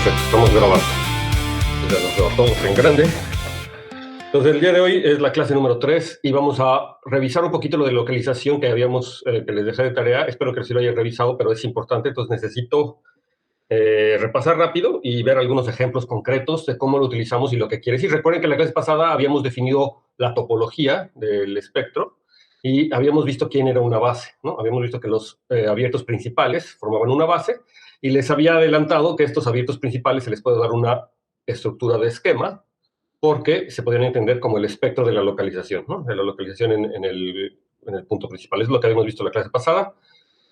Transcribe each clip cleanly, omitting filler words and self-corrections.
Perfecto, estamos grabando. Ya nos grabamos todos en grande. Entonces, el día de hoy es la clase número 3 y vamos a revisar un poquito lo de localización que que les dejé de tarea. Espero que sí lo hayan revisado, pero es importante, entonces necesito repasar rápido y ver algunos ejemplos concretos de cómo lo utilizamos y lo que quiere decir. Recuerden que en la clase pasada habíamos definido la topología del espectro y habíamos visto quién era una base, ¿no? Habíamos visto que los abiertos principales formaban una base y les había adelantado que estos abiertos principales se les puede dar una estructura de esquema porque se podrían entender como el espectro de la localización, ¿no? De la localización en el punto principal. Es lo que habíamos visto en la clase pasada.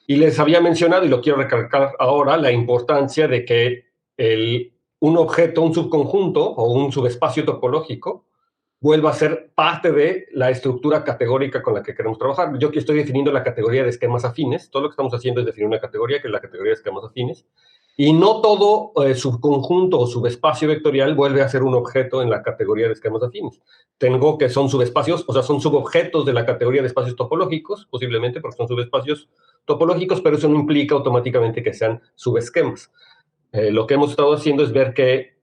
Y les había mencionado, y lo quiero recalcar ahora, la importancia de que un objeto, un subconjunto o un subespacio topológico vuelva a ser parte de la estructura categórica con la que queremos trabajar. Yo aquí estoy definiendo la categoría de esquemas afines. Todo lo que estamos haciendo es definir una categoría, que es la categoría de esquemas afines. Y no todo subconjunto o subespacio vectorial vuelve a ser un objeto en la categoría de esquemas afines. Tengo que son subespacios, o sea, son subobjetos de la categoría de espacios topológicos, posiblemente porque son subespacios topológicos, pero eso no implica automáticamente que sean subesquemas. Lo que hemos estado haciendo es ver que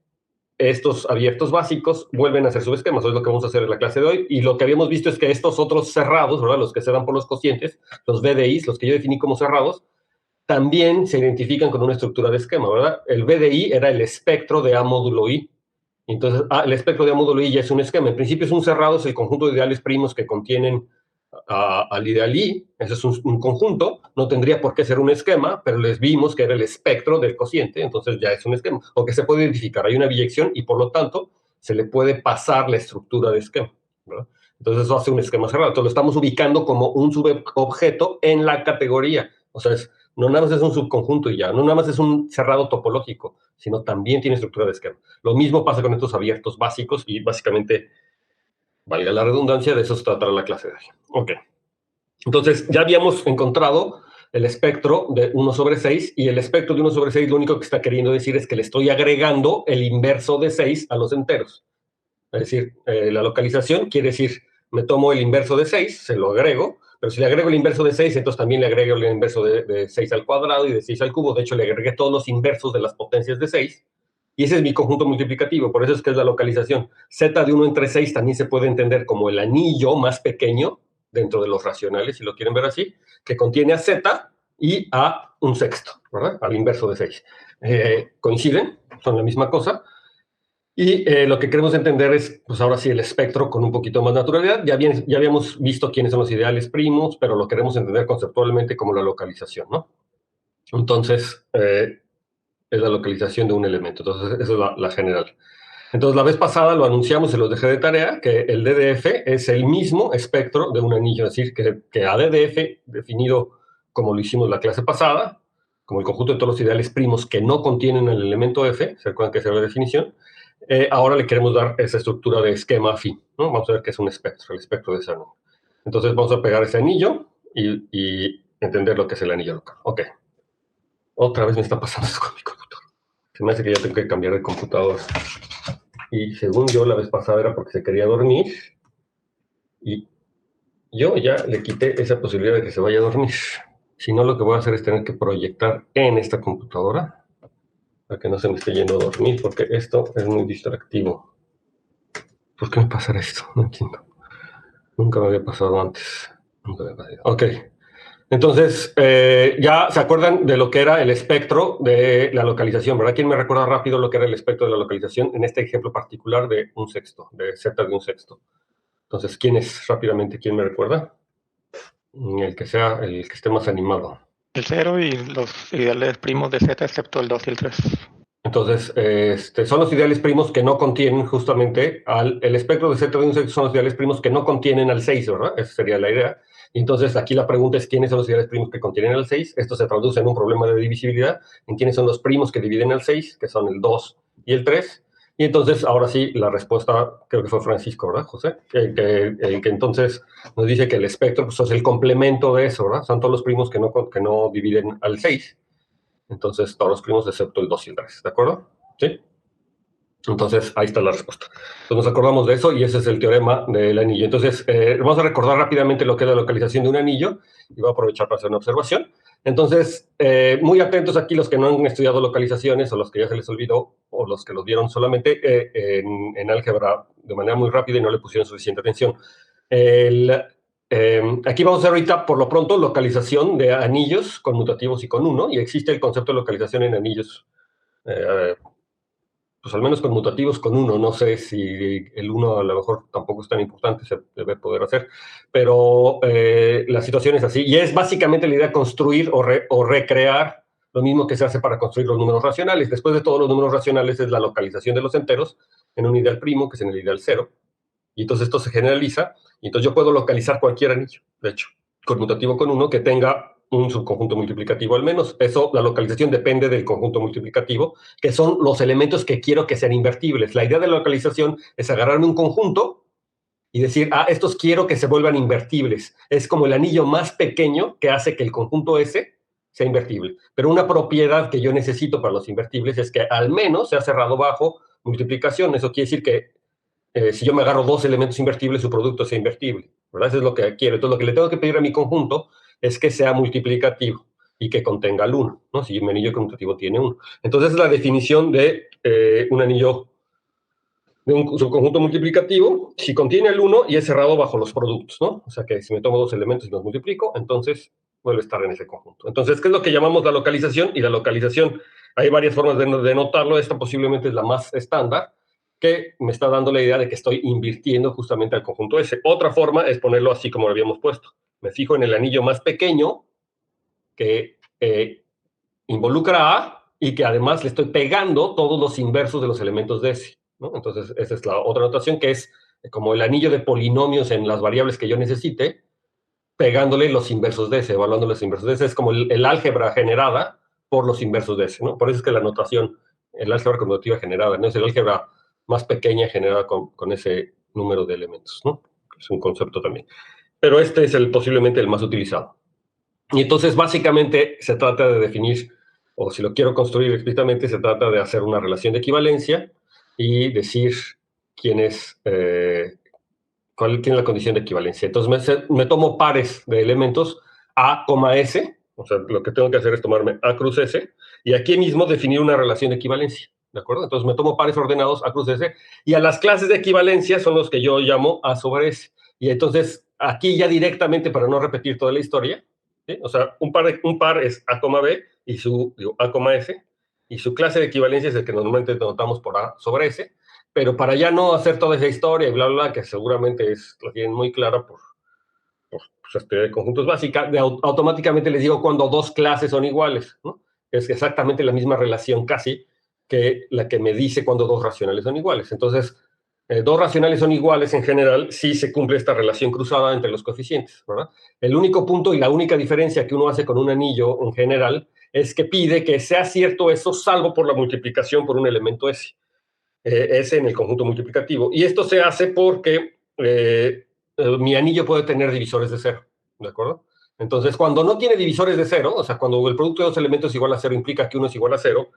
estos abiertos básicos vuelven a ser subesquemas. Eso es lo que vamos a hacer en la clase de hoy. Y lo que habíamos visto es que estos otros cerrados, ¿verdad? Los que se dan por los cocientes, los VDIs, los que yo definí como cerrados, también se identifican con una estructura de esquema, ¿verdad? El VDI era el espectro de A módulo I. Entonces, el espectro de A módulo I ya es un esquema. En principio es un cerrado, es el conjunto de ideales primos que contienen al ideal I. Ese es un conjunto. No tendría por qué ser un esquema, pero les vimos que era el espectro del cociente, entonces ya es un esquema. O que se puede identificar. Hay una biyección y, por lo tanto, se le puede pasar la estructura de esquema, ¿verdad? Entonces, eso hace un esquema cerrado. Entonces, lo estamos ubicando como un subobjeto en la categoría. O sea, no nada más es un subconjunto y ya, no nada más es un cerrado topológico, sino también tiene estructura de esquema. Lo mismo pasa con estos abiertos básicos y básicamente, valga la redundancia, de eso se tratará la clase de hoy. Ok. Entonces, ya habíamos encontrado el espectro de 1 sobre 6 y el espectro de 1 sobre 6 lo único que está queriendo decir es que le estoy agregando el inverso de 6 a los enteros. Es decir, la localización quiere decir, me tomo el inverso de 6, se lo agrego, pero si le agrego el inverso de 6, entonces también le agrego el inverso de 6 al cuadrado y de 6 al cubo. De hecho, le agregué todos los inversos de las potencias de 6. Y ese es mi conjunto multiplicativo, por eso es que es la localización. Z de 1 entre 6 también se puede entender como el anillo más pequeño dentro de los racionales, si lo quieren ver así, que contiene a Z y a un sexto, ¿verdad? Al inverso de 6. Coinciden, son la misma cosa. Y lo que queremos entender es, pues ahora sí, el espectro con un poquito más naturalidad. Ya habíamos visto quiénes son los ideales primos, pero lo queremos entender conceptualmente como la localización, ¿no? Entonces, es la localización de un elemento. Entonces, esa es la general. Entonces, la vez pasada lo anunciamos, se los dejé de tarea, que el DDF es el mismo espectro de un anillo. Es decir, que ADDF, definido como lo hicimos la clase pasada, como el conjunto de todos los ideales primos que no contienen el elemento F, ¿se acuerdan que esa era la definición? Ahora le queremos dar esa estructura de esquema afín, ¿no? Vamos a ver qué es un espectro, el espectro de ese anillo. Entonces vamos a pegar ese anillo y entender lo que es el anillo local. Ok. Otra vez me está pasando esto con mi computador. Se me hace que ya tengo que cambiar de computador. Y según yo, la vez pasada era porque se quería dormir. Y yo ya le quité esa posibilidad de que se vaya a dormir. Si no, lo que voy a hacer es tener que proyectar en esta computadora para que no se me esté yendo a dormir, porque esto es muy distractivo. ¿Por qué me pasará esto? No entiendo. Nunca me había pasado antes. Nunca me había pasado. Ok. Entonces, ya se acuerdan de lo que era el espectro de la localización, ¿verdad? ¿Quién me recuerda rápido lo que era el espectro de la localización en este ejemplo particular de un sexto, de Z de un sexto? Entonces, ¿quién es rápidamente? ¿Quién me recuerda? El que esté más animado. El 0 y los ideales primos de Z, excepto el 2 y el 3. Entonces, son los ideales primos que no contienen justamente el espectro de Z de un sexto son los ideales primos que no contienen al 6, ¿verdad? Esa sería la idea. Entonces, aquí la pregunta es quiénes son los ideales primos que contienen al 6. Esto se traduce en un problema de divisibilidad, en quiénes son los primos que dividen al 6, que son el 2 y el 3. Y entonces, ahora sí, la respuesta, creo que fue Francisco, ¿verdad, José? Que entonces nos dice que el espectro pues, es el complemento de eso, ¿verdad? Son todos los primos que no dividen al 6. Entonces, todos los primos excepto el 2 y el 3, ¿de acuerdo? ¿Sí? Entonces, ahí está la respuesta. Entonces, nos acordamos de eso y ese es el teorema del anillo. Entonces, vamos a recordar rápidamente lo que es la localización de un anillo y voy a aprovechar para hacer una observación. Entonces, muy atentos aquí los que no han estudiado localizaciones o los que ya se les olvidó o los que los vieron solamente en álgebra de manera muy rápida y no le pusieron suficiente atención. Aquí vamos a hacer ahorita, por lo pronto, localización de anillos conmutativos y con uno, y existe el concepto de localización en anillos, pues al menos conmutativos con uno. No sé si el uno a lo mejor tampoco es tan importante, se debe poder hacer, pero la situación es así, y es básicamente la idea de construir o recrear lo mismo que se hace para construir los números racionales. Después de todos los números racionales es la localización de los enteros en un ideal primo, que es en el ideal cero, y entonces esto se generaliza, y entonces yo puedo localizar cualquier anillo, de hecho, conmutativo con uno que tenga un subconjunto multiplicativo al menos. Eso, la localización depende del conjunto multiplicativo, que son los elementos que quiero que sean invertibles. La idea de la localización es agarrarme un conjunto y decir, estos quiero que se vuelvan invertibles. Es como el anillo más pequeño que hace que el conjunto S sea invertible. Pero una propiedad que yo necesito para los invertibles es que al menos sea cerrado bajo multiplicación. Eso quiere decir que si yo me agarro dos elementos invertibles, su producto sea invertible, ¿verdad? Eso es lo que quiero. Entonces, lo que le tengo que pedir a mi conjunto es que sea multiplicativo y que contenga el 1, ¿no? Si un anillo conmutativo tiene 1. Entonces, es la definición de un anillo, de un subconjunto multiplicativo, si contiene el 1 y es cerrado bajo los productos, ¿no? O sea que si me tomo dos elementos y los multiplico, entonces vuelve a estar en ese conjunto. Entonces, ¿qué es lo que llamamos la localización? Y la localización, hay varias formas de notarlo. Esta posiblemente es la más estándar, que me está dando la idea de que estoy invirtiendo justamente al conjunto S. Otra forma es ponerlo así como lo habíamos puesto. Me fijo en el anillo más pequeño que involucra A y que además le estoy pegando todos los inversos de los elementos de S, ¿no? Entonces, esa es la otra notación, que es como el anillo de polinomios en las variables que yo necesite, pegándole los inversos de S, evaluando los inversos de S. Es como el álgebra generada por los inversos de S, ¿no? Por eso es que la notación, el álgebra conmutativa generada, ¿no? Es el álgebra más pequeña generada con ese número de elementos, ¿no? Es un concepto también. Pero este es posiblemente el más utilizado. Y entonces, básicamente, se trata de definir, o si lo quiero construir explícitamente, se trata de hacer una relación de equivalencia y decir quién es, cuál tiene la condición de equivalencia. Entonces, me tomo pares de elementos A, S, o sea, lo que tengo que hacer es tomarme A cruz S, y aquí mismo definir una relación de equivalencia, ¿de acuerdo? Entonces, me tomo pares ordenados A cruz S, y a las clases de equivalencia son los que yo llamo A sobre S. Y entonces, aquí ya directamente, para no repetir toda la historia, ¿sí? O sea, un par es A, B, y A, S, y su clase de equivalencia es el que normalmente notamos por A sobre S, pero para ya no hacer toda esa historia y bla, bla, bla, que seguramente la tienen muy clara por pues, teoría de conjuntos básica, automáticamente les digo cuando dos clases son iguales, ¿no? Es exactamente la misma relación casi que la que me dice cuando dos racionales son iguales. Entonces, dos racionales son iguales en general si se cumple esta relación cruzada entre los coeficientes, ¿verdad? El único punto y la única diferencia que uno hace con un anillo en general es que pide que sea cierto eso salvo por la multiplicación por un elemento S. S en el conjunto multiplicativo. Y esto se hace porque mi anillo puede tener divisores de cero, ¿de acuerdo? Entonces, cuando no tiene divisores de cero, o sea, cuando el producto de dos elementos es igual a cero implica que uno es igual a cero,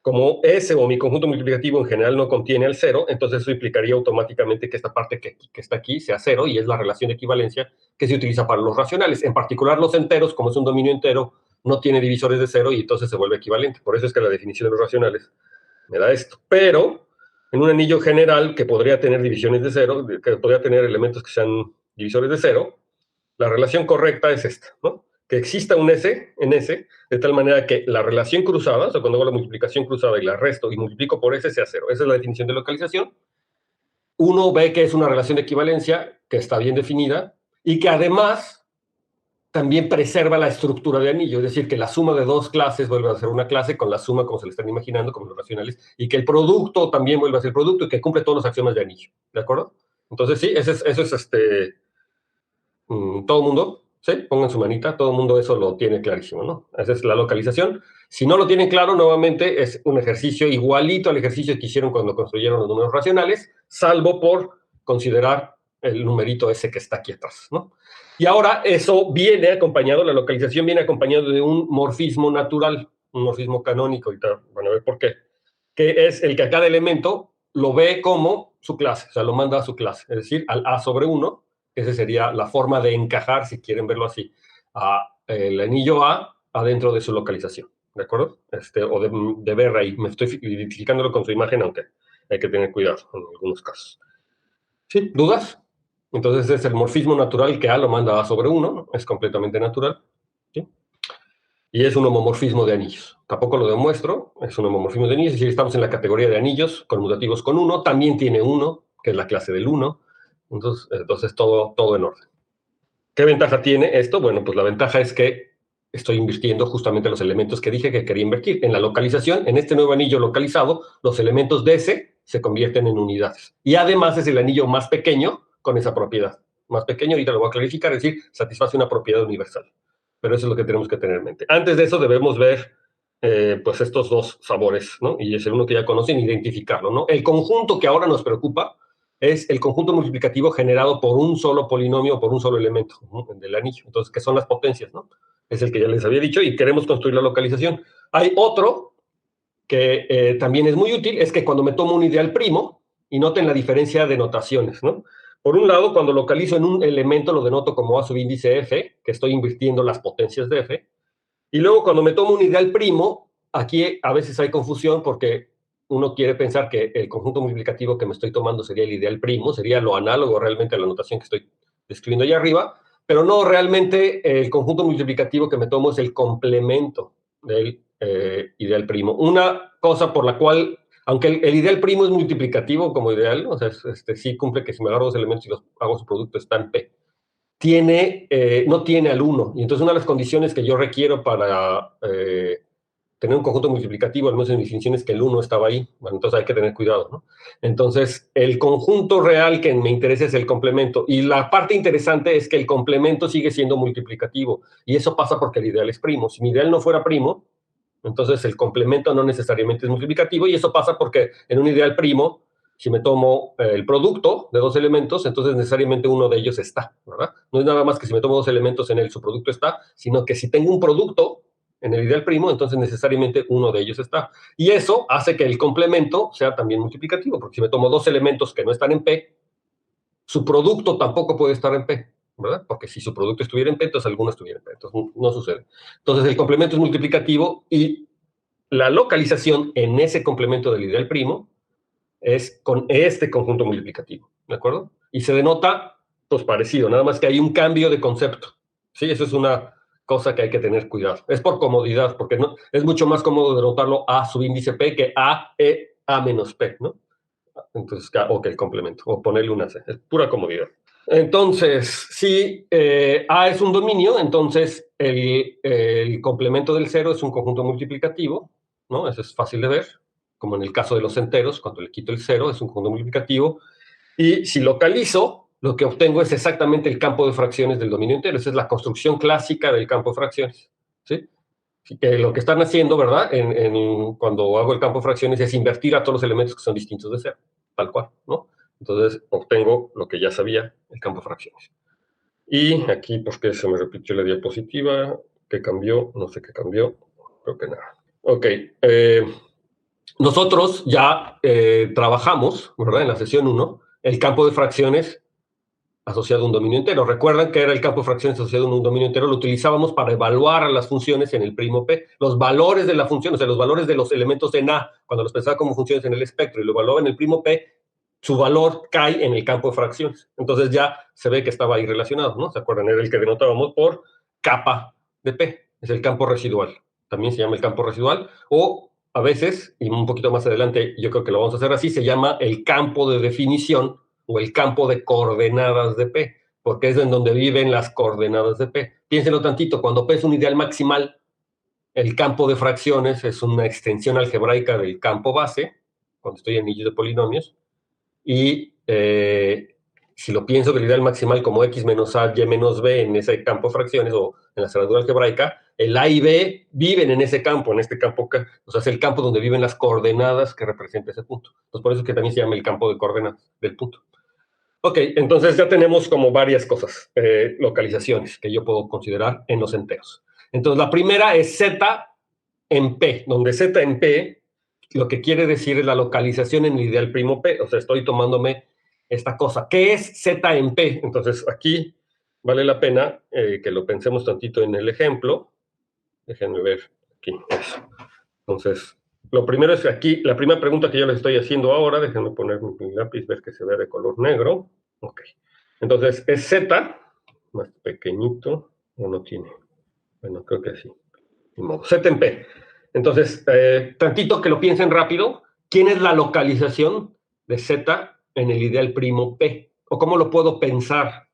como S o mi conjunto multiplicativo en general no contiene el cero, entonces eso implicaría automáticamente que esta parte que está aquí sea cero, y es la relación de equivalencia que se utiliza para los racionales. En particular, los enteros, como es un dominio entero, no tiene divisores de cero y entonces se vuelve equivalente. Por eso es que la definición de los racionales me da esto. Pero en un anillo general que podría tener divisiones de cero, que podría tener elementos que sean divisores de cero, la relación correcta es esta, ¿no? Que exista un S en S, de tal manera que la relación cruzada, o sea, cuando hago la multiplicación cruzada y la resto y multiplico por S, sea cero. Esa es la definición de localización. Uno ve que es una relación de equivalencia que está bien definida y que además también preserva la estructura de anillo, es decir, que la suma de dos clases vuelve a ser una clase con la suma como se le están imaginando, como los racionales, y que el producto también vuelve a ser producto y que cumple todos los axiomas de anillo, ¿de acuerdo? Entonces, sí, eso es todo el mundo, ¿sí? Pongan su manita, todo el mundo eso lo tiene clarísimo, ¿no? Esa es la localización. Si no lo tienen claro, nuevamente es un ejercicio igualito al ejercicio que hicieron cuando construyeron los números racionales, salvo por considerar el numerito ese que está aquí atrás, ¿no? Y ahora eso viene acompañado, la localización viene acompañado de un morfismo natural, un morfismo canónico, ahorita van a ver por qué, que es el que a cada elemento lo ve como su clase, o sea, lo manda a su clase, es decir, al A sobre 1, esa sería la forma de encajar, si quieren verlo así, el anillo A adentro de su localización, ¿de acuerdo? O de ver ahí. Me estoy identificándolo con su imagen, aunque hay que tener cuidado en algunos casos. ¿Sí? ¿Dudas? Entonces es el morfismo natural que A lo manda A sobre 1, ¿no? Es completamente natural. ¿Sí? Y es un homomorfismo de anillos. Tampoco lo demuestro, es un homomorfismo de anillos, es decir, estamos en la categoría de anillos conmutativos con 1, también tiene 1, que es la clase del 1, entonces todo en orden. ¿Qué ventaja tiene esto? Bueno, pues la ventaja es que estoy invirtiendo justamente los elementos que dije que quería invertir. En la localización, en este nuevo anillo localizado, los elementos de ese se convierten en unidades. Y además es el anillo más pequeño con esa propiedad. Más pequeño, ahorita lo voy a clarificar, es decir, satisface una propiedad universal. Pero eso es lo que tenemos que tener en mente. Antes de eso debemos ver pues estos dos sabores, ¿no? Y es el uno que ya conocen, identificarlo, ¿no? El conjunto que ahora nos preocupa es el conjunto multiplicativo generado por un solo polinomio, por un solo elemento, ¿no? Del anillo. Entonces, ¿qué son las potencias, no? Es el que ya les había dicho y queremos construir la localización. Hay otro que también es muy útil, es que cuando me tomo un ideal primo, y noten la diferencia de notaciones, ¿no? Por un lado, cuando localizo en un elemento lo denoto como A subíndice F, que estoy invirtiendo las potencias de F, y luego cuando me tomo un ideal primo, aquí a veces hay confusión porque uno quiere pensar que el conjunto multiplicativo que me estoy tomando sería el ideal primo, sería lo análogo realmente a la notación que estoy describiendo allá arriba, pero no, realmente el conjunto multiplicativo que me tomo es el complemento del ideal primo. Una cosa por la cual, aunque el ideal primo es multiplicativo como ideal, o sea, sí cumple que si me agarro dos elementos y los hago su producto está en P, no tiene al 1. Y entonces una de las condiciones que yo requiero para tener un conjunto multiplicativo, al menos en mi definición, es que el 1 estaba ahí. Bueno, entonces hay que tener cuidado, ¿no? Entonces, el conjunto real que me interesa es el complemento. Y la parte interesante es que el complemento sigue siendo multiplicativo. Y eso pasa porque el ideal es primo. Si mi ideal no fuera primo, entonces el complemento no necesariamente es multiplicativo. Y eso pasa porque en un ideal primo, si me tomo el producto de dos elementos, entonces necesariamente uno de ellos está, ¿verdad? No es nada más que si me tomo dos elementos en el subproducto está, sino que si tengo un producto en el ideal primo, entonces necesariamente uno de ellos está. Y eso hace que el complemento sea también multiplicativo, porque si me tomo dos elementos que no están en P, su producto tampoco puede estar en P, ¿verdad? Porque si su producto estuviera en P, entonces alguno estuviera en P. Entonces no sucede. Entonces el complemento es multiplicativo y la localización en ese complemento del ideal primo es con este conjunto multiplicativo, ¿de acuerdo? Y se denota, pues parecido, nada más que hay un cambio de concepto. Sí, eso es una cosa que hay que tener cuidado. Es por comodidad, porque no, es mucho más cómodo denotarlo A subíndice P que A menos P, ¿no? Entonces, o que el complemento, o ponerle una C. Es pura comodidad. Entonces, si A es un dominio, entonces el complemento del cero es un conjunto multiplicativo, ¿no? Eso es fácil de ver, como en el caso de los enteros, cuando le quito el cero, es un conjunto multiplicativo. Y si localizo, lo que obtengo es exactamente el campo de fracciones del dominio entero. Esa es la construcción clásica del campo de fracciones, ¿sí? Que lo que están haciendo, ¿verdad? Cuando hago el campo de fracciones es invertir a todos los elementos que son distintos de cero, tal cual, ¿no? Entonces obtengo lo que ya sabía, el campo de fracciones. Y aquí, pues que se me repitió la diapositiva, ¿qué cambió? No sé qué cambió, creo que nada. Ok, nosotros ya trabajamos, ¿verdad? En la sesión 1, el campo de fracciones asociado a un dominio entero. Recuerdan que era el campo de fracciones asociado a un dominio entero, lo utilizábamos para evaluar a las funciones en el primo P, los valores de la función, o sea, los valores de los elementos en A, cuando los pensaba como funciones en el espectro y lo evaluaba en el primo P, su valor cae en el campo de fracciones. Entonces ya se ve que estaba ahí relacionado, ¿no? ¿Se acuerdan? Era el que denotábamos por capa de P, es el campo residual. También se llama el campo residual, o a veces, y un poquito más adelante, yo creo que lo vamos a hacer así, se llama el campo de definición o el campo de coordenadas de P, porque es en donde viven las coordenadas de P. Piénsenlo tantito, cuando P es un ideal maximal, el campo de fracciones es una extensión algebraica del campo base, cuando estoy en anillos de polinomios, y si lo pienso que el ideal maximal como x menos a, y menos b en ese campo de fracciones o en la cerradura algebraica, el a y b viven en ese campo, o sea, es el campo donde viven las coordenadas que representa ese punto. Entonces, por eso es que también se llama el campo de coordenadas del punto. Ok, entonces ya tenemos como varias cosas, localizaciones que yo puedo considerar en los enteros. Entonces, la primera es z en P, donde z en P lo que quiere decir es la localización en el ideal primo P, o sea, estoy tomándome esta cosa. ¿Qué es z en P? Entonces, aquí vale la pena que lo pensemos tantito en el ejemplo. Déjenme ver aquí, eso. Entonces, lo primero es que aquí, la primera pregunta que yo les estoy haciendo ahora, déjenme poner mi lápiz, ver que se vea de color negro. Ok. Entonces, es Z, más pequeñito, o no tiene. Bueno, creo que sí. Ni modo. Z en P. Entonces, tantito que lo piensen rápido, ¿quién es la localización de Z en el ideal primo P? ¿O cómo lo puedo pensar?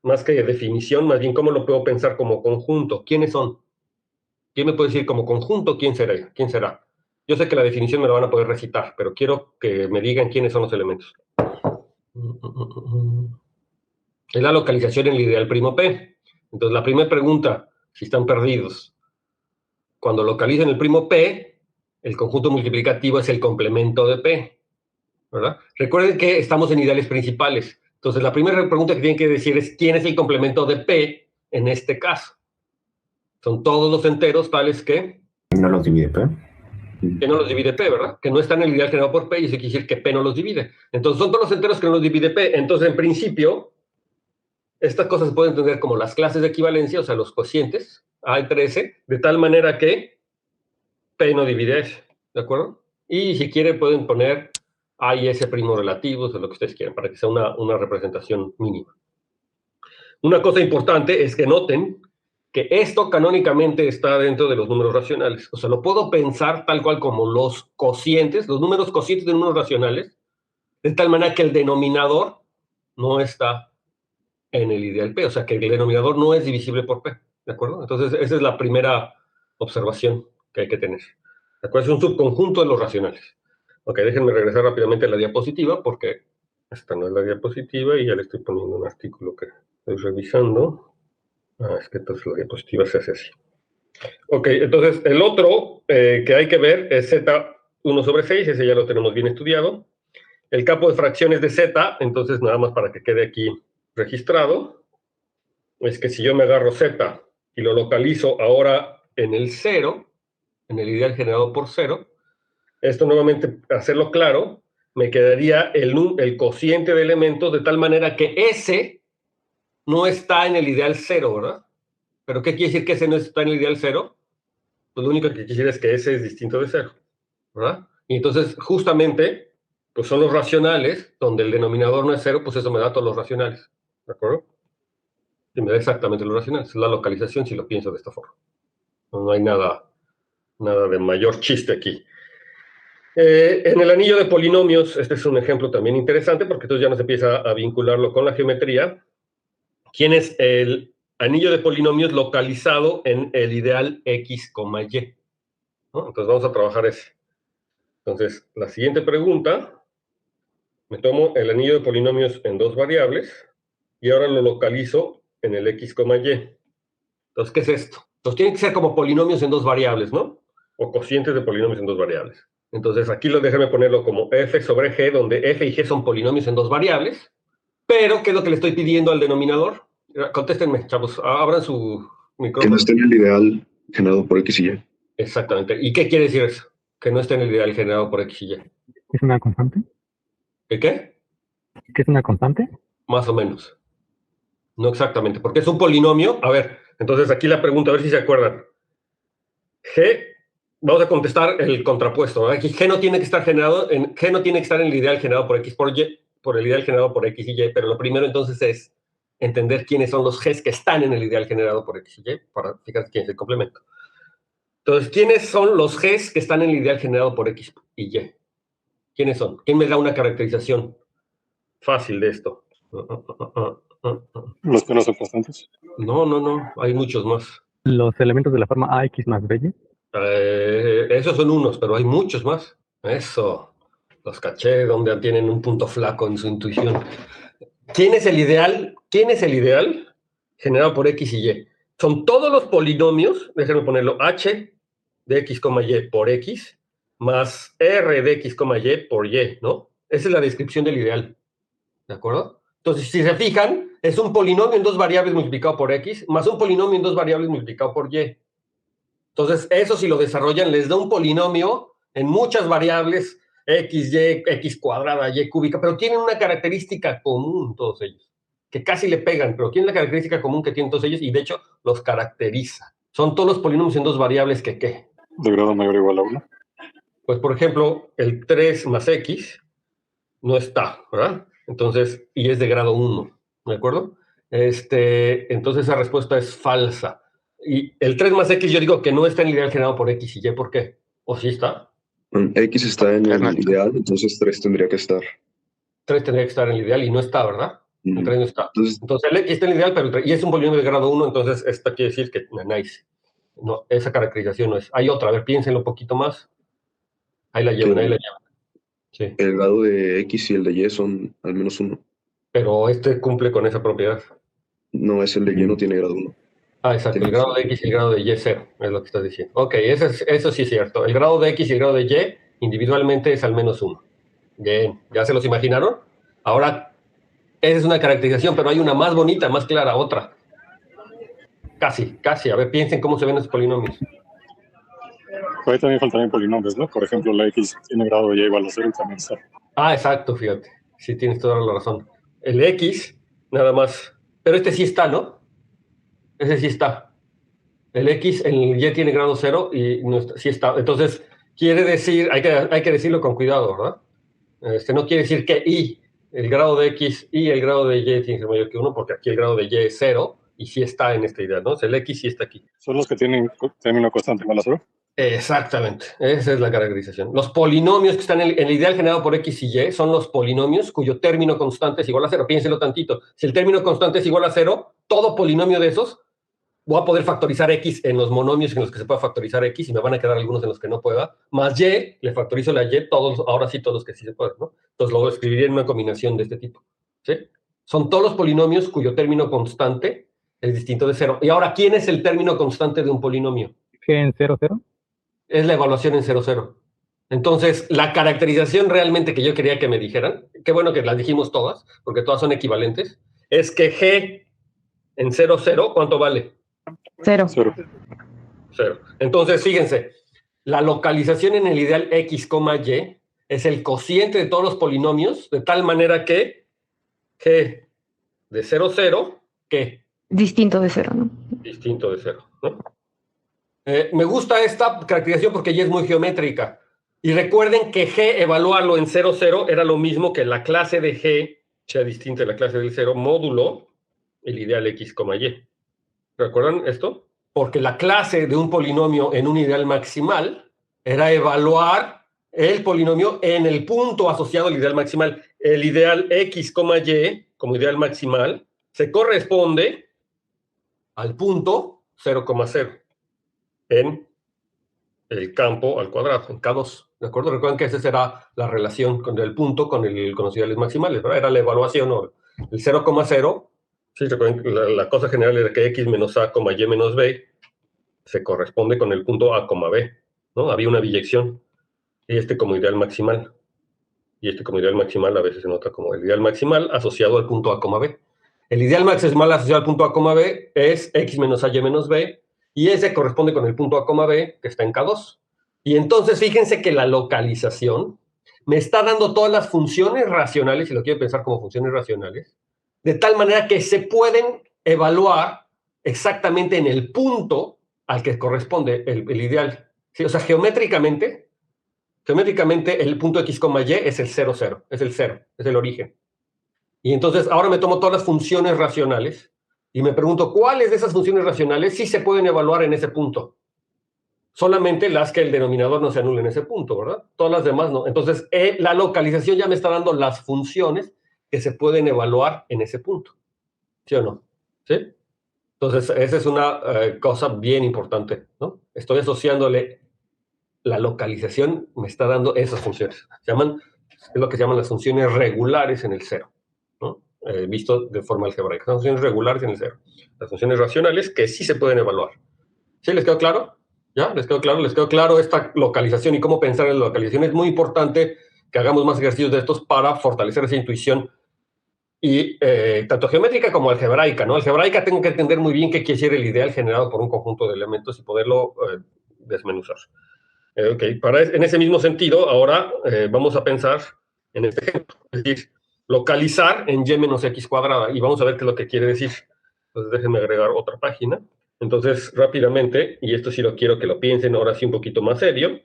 Más que definición, más bien, ¿cómo lo puedo pensar como conjunto? ¿Quiénes son? ¿Quién me puede decir como conjunto quién será? ¿Quién será? Yo sé que la definición me la van a poder recitar, pero quiero que me digan quiénes son los elementos. Es la localización en el ideal primo P. Entonces, la primera pregunta, si están perdidos, cuando localicen el primo P, el conjunto multiplicativo es el complemento de P, ¿verdad? Recuerden que estamos en ideales principales. Entonces, la primera pregunta que tienen que decir es quién es el complemento de P en este caso. Son todos los enteros tales que no los divide P. Que no los divide P, ¿verdad? Que no están en el ideal generado por P, y eso quiere decir que P no los divide. Entonces, son todos los enteros que no los divide P. Entonces, en principio, estas cosas se pueden entender como las clases de equivalencia, o sea, los cocientes, A entre S, de tal manera que P no divide S, ¿de acuerdo? Y si quieren, pueden poner A y S primos relativos, o lo que ustedes quieran, para que sea una representación mínima. Una cosa importante es que noten que esto canónicamente está dentro de los números racionales. O sea, lo puedo pensar tal cual como los cocientes, los números cocientes de números racionales, de tal manera que el denominador no está en el ideal P, o sea, que el denominador no es divisible por P, ¿de acuerdo? Entonces, esa es la primera observación que hay que tener. ¿De acuerdo? Es un subconjunto de los racionales. Ok, déjenme regresar rápidamente a la diapositiva, porque esta no es la diapositiva y ya le estoy poniendo un artículo que estoy revisando. Es que entonces la diapositiva se hace así. Ok, entonces el otro que hay que ver es Z1 sobre 6, ese ya lo tenemos bien estudiado. El campo de fracciones de Z, entonces nada más para que quede aquí registrado, es que si yo me agarro Z y lo localizo ahora en el 0, en el ideal generado por 0, esto nuevamente, hacerlo claro, me quedaría el cociente de elementos de tal manera que S no está en el ideal 0, ¿verdad? ¿Pero qué quiere decir que ese no está en el ideal 0? Pues lo único que quiere decir es que ese es distinto de 0, ¿verdad? Y entonces, justamente, pues son los racionales, donde el denominador no es 0, pues eso me da todos los racionales, ¿de acuerdo? Y me da exactamente los racionales. Es la localización si lo pienso de esta forma. No hay nada de mayor chiste aquí. En el anillo de polinomios, este es un ejemplo también interesante, porque entonces ya no se empieza a vincularlo con la geometría. ¿Quién es el anillo de polinomios localizado en el ideal X, Y? ¿No? Entonces vamos a trabajar ese. Entonces, la siguiente pregunta, me tomo el anillo de polinomios en dos variables y ahora lo localizo en el X, Y. Entonces, ¿qué es esto? Entonces, tienen que ser como polinomios en dos variables, ¿no? O cocientes de polinomios en dos variables. Entonces, aquí déjame ponerlo como f sobre g, donde f y g son polinomios en dos variables. Pero, ¿qué es lo que le estoy pidiendo al denominador? Contéstenme, chavos, abran su micrófono. Que no esté en el ideal generado por X y Y. Exactamente. ¿Y qué quiere decir eso? Que no esté en el ideal generado por X y Y. ¿Es una constante? ¿Qué qué? ¿Qué es una constante? Más o menos. No exactamente, porque es un polinomio. A ver, entonces aquí la pregunta, a ver si se acuerdan. G, vamos a contestar el contrapuesto, ¿verdad? Aquí G no tiene que estar G no tiene que estar en el ideal generado por X por Y, por el ideal generado por X y Y, pero lo primero entonces es entender quiénes son los Gs que están en el ideal generado por X y Y, para fijarse quién es el complemento. Entonces, ¿quiénes son los Gs que están en el ideal generado por X y Y? ¿Quiénes son? ¿Quién me da una caracterización fácil de esto? Los que no son constantes. No, hay muchos más. Los elementos de la forma AX más B. Esos son unos, pero hay muchos más. Eso, los caché donde tienen un punto flaco en su intuición. ¿Quién es el ideal? ¿Quién es el ideal generado por X y Y? Son todos los polinomios, déjenme ponerlo, H de X, Y por X, más R de X, Y por Y, ¿no? Esa es la descripción del ideal, ¿de acuerdo? Entonces, si se fijan, es un polinomio en dos variables multiplicado por X, más un polinomio en dos variables multiplicado por Y. Entonces, eso si lo desarrollan, les da un polinomio en muchas variables, X, Y, X cuadrada, Y cúbica, pero tienen una característica común todos ellos, que casi le pegan, pero tienen la característica común que tienen todos ellos y de hecho los caracteriza. Son todos los polinomios en dos variables que ¿qué? De grado mayor o igual a 1. Pues, por ejemplo, el 3 más x no está, ¿verdad? Entonces, y es de grado 1, ¿de acuerdo? Entonces esa respuesta es falsa. Y el 3 más x yo digo que no está en el ideal generado por x y y, ¿por qué? ¿O sí está? X está en Es el nuestro. ideal, entonces 3 tendría que estar. 3 tendría que estar en el ideal y no está, ¿verdad? El 3 no está. Entonces el x está en el ideal, pero y es un polinomio de grado 1, entonces esto quiere decir que nice. No, esa caracterización no es. Hay otra, a ver, piénsenlo un poquito más. Ahí la llevan, ahí la llevan. Sí. El grado de X y el de Y son al menos 1. Pero cumple con esa propiedad. No, es el de Y no tiene grado 1. Ah, exacto. El grado de X y el grado de Y es 0, es lo que estás diciendo. Ok, eso sí es cierto. El grado de X y el grado de Y individualmente es al menos 1. Bien, ¿ya se los imaginaron? Ahora, esa es una caracterización, pero hay una más bonita, más clara, otra. Casi. A ver, piensen cómo se ven esos polinomios. Por ahí también faltarían polinomios, ¿no? Por ejemplo, la X tiene grado de Y igual a 0 y también está. Ah, exacto, fíjate. Sí, tienes toda la razón. El X, nada más. Pero sí está, ¿no? Ese sí está. El X en el Y tiene grado 0 y no está, sí está. Entonces, quiere decir, hay que decirlo con cuidado, ¿verdad? No quiere decir que Y, el grado de X y el grado de Y tiene que ser mayor que 1, porque aquí el grado de Y es 0 y sí está en esta idea, ¿no? O sea, el X sí está aquí. ¿Son los que tienen término constante igual a 0? Exactamente, esa es la caracterización. Los polinomios que están en el ideal generado por X y Y son los polinomios cuyo término constante es igual a 0. Piénselo tantito. Si el término constante es igual a 0, todo polinomio de esos voy a poder factorizar X en los monomios en los que se pueda factorizar X y me van a quedar algunos en los que no pueda. Más Y, le factorizo la Y, todos, ahora sí todos los que sí se pueden, ¿no? Entonces lo escribiría en una combinación de este tipo, ¿sí? Son todos los polinomios cuyo término constante es distinto de 0. Y ahora, ¿quién es el término constante de un polinomio? ¿G en 0, 0? Es la evaluación en 0, 0. Entonces, la caracterización realmente que yo quería que me dijeran, qué bueno que las dijimos todas, porque todas son equivalentes, es que G en 0, 0, ¿cuánto vale? 0. 0. 0. Entonces, fíjense, la localización en el ideal X, Y es el cociente de todos los polinomios, de tal manera que G de 0, 0, ¿qué? Distinto de 0, ¿no? Distinto de 0, ¿no? Me gusta esta caracterización porque ya es muy geométrica. Y recuerden que G, evaluarlo en 0, 0, era lo mismo que la clase de G, sea distinta de la clase del 0, módulo el ideal X, Y. ¿Recuerdan esto? Porque la clase de un polinomio en un ideal maximal era evaluar el polinomio en el punto asociado al ideal maximal. El ideal X, Y como ideal maximal se corresponde al punto 0, 0 en el campo al cuadrado, en K2. ¿De acuerdo? Recuerden que esa será la relación con el punto con los ideales maximales, ¿verdad? Era la evaluación, ¿no? El 0, 0, sí, recuerden, la cosa general era que X menos A, Y menos B se corresponde con el punto A, B, ¿no? Había una biyección. Y como ideal maximal. Y como ideal maximal a veces se nota como el ideal maximal asociado al punto A, B. El ideal maximal asociado al punto A, B es X menos A, Y menos B, y ese corresponde con el punto A, B, que está en K2. Y entonces fíjense que la localización me está dando todas las funciones racionales, si lo quiero pensar como funciones racionales, de tal manera que se pueden evaluar exactamente en el punto al que corresponde el ideal. ¿Sí? O sea, geométricamente el punto X, Y es el 0, 0, es el 0, es el origen. Y entonces ahora me tomo todas las funciones racionales y me pregunto cuáles de esas funciones racionales sí se pueden evaluar en ese punto. Solamente las que el denominador no se anule en ese punto, ¿verdad? Todas las demás no. Entonces, la localización ya me está dando las funciones que se pueden evaluar en ese punto. ¿Sí o no? ¿Sí? Entonces, esa es una cosa bien importante, ¿no? Estoy asociándole la localización, me está dando esas funciones. Es lo que se llaman las funciones regulares en el 0, ¿no? Visto de forma algebraica. Son funciones regulares en el 0. Las funciones racionales que sí se pueden evaluar. ¿Sí? ¿Les quedó claro? ¿Ya? ¿Les quedó claro? ¿Les quedó claro esta localización y cómo pensar en la localización? Es muy importante que hagamos más ejercicios de estos para fortalecer esa intuición, y tanto geométrica como algebraica, ¿no? Algebraica tengo que entender muy bien qué quiere decir el ideal generado por un conjunto de elementos y poderlo desmenuzar. Okay. En ese mismo sentido, ahora vamos a pensar en este ejemplo, es decir, localizar en y menos x cuadrada, y vamos a ver qué es lo que quiere decir. Entonces déjenme agregar otra página. Entonces, rápidamente, y esto sí lo quiero que lo piensen ahora sí un poquito más serio.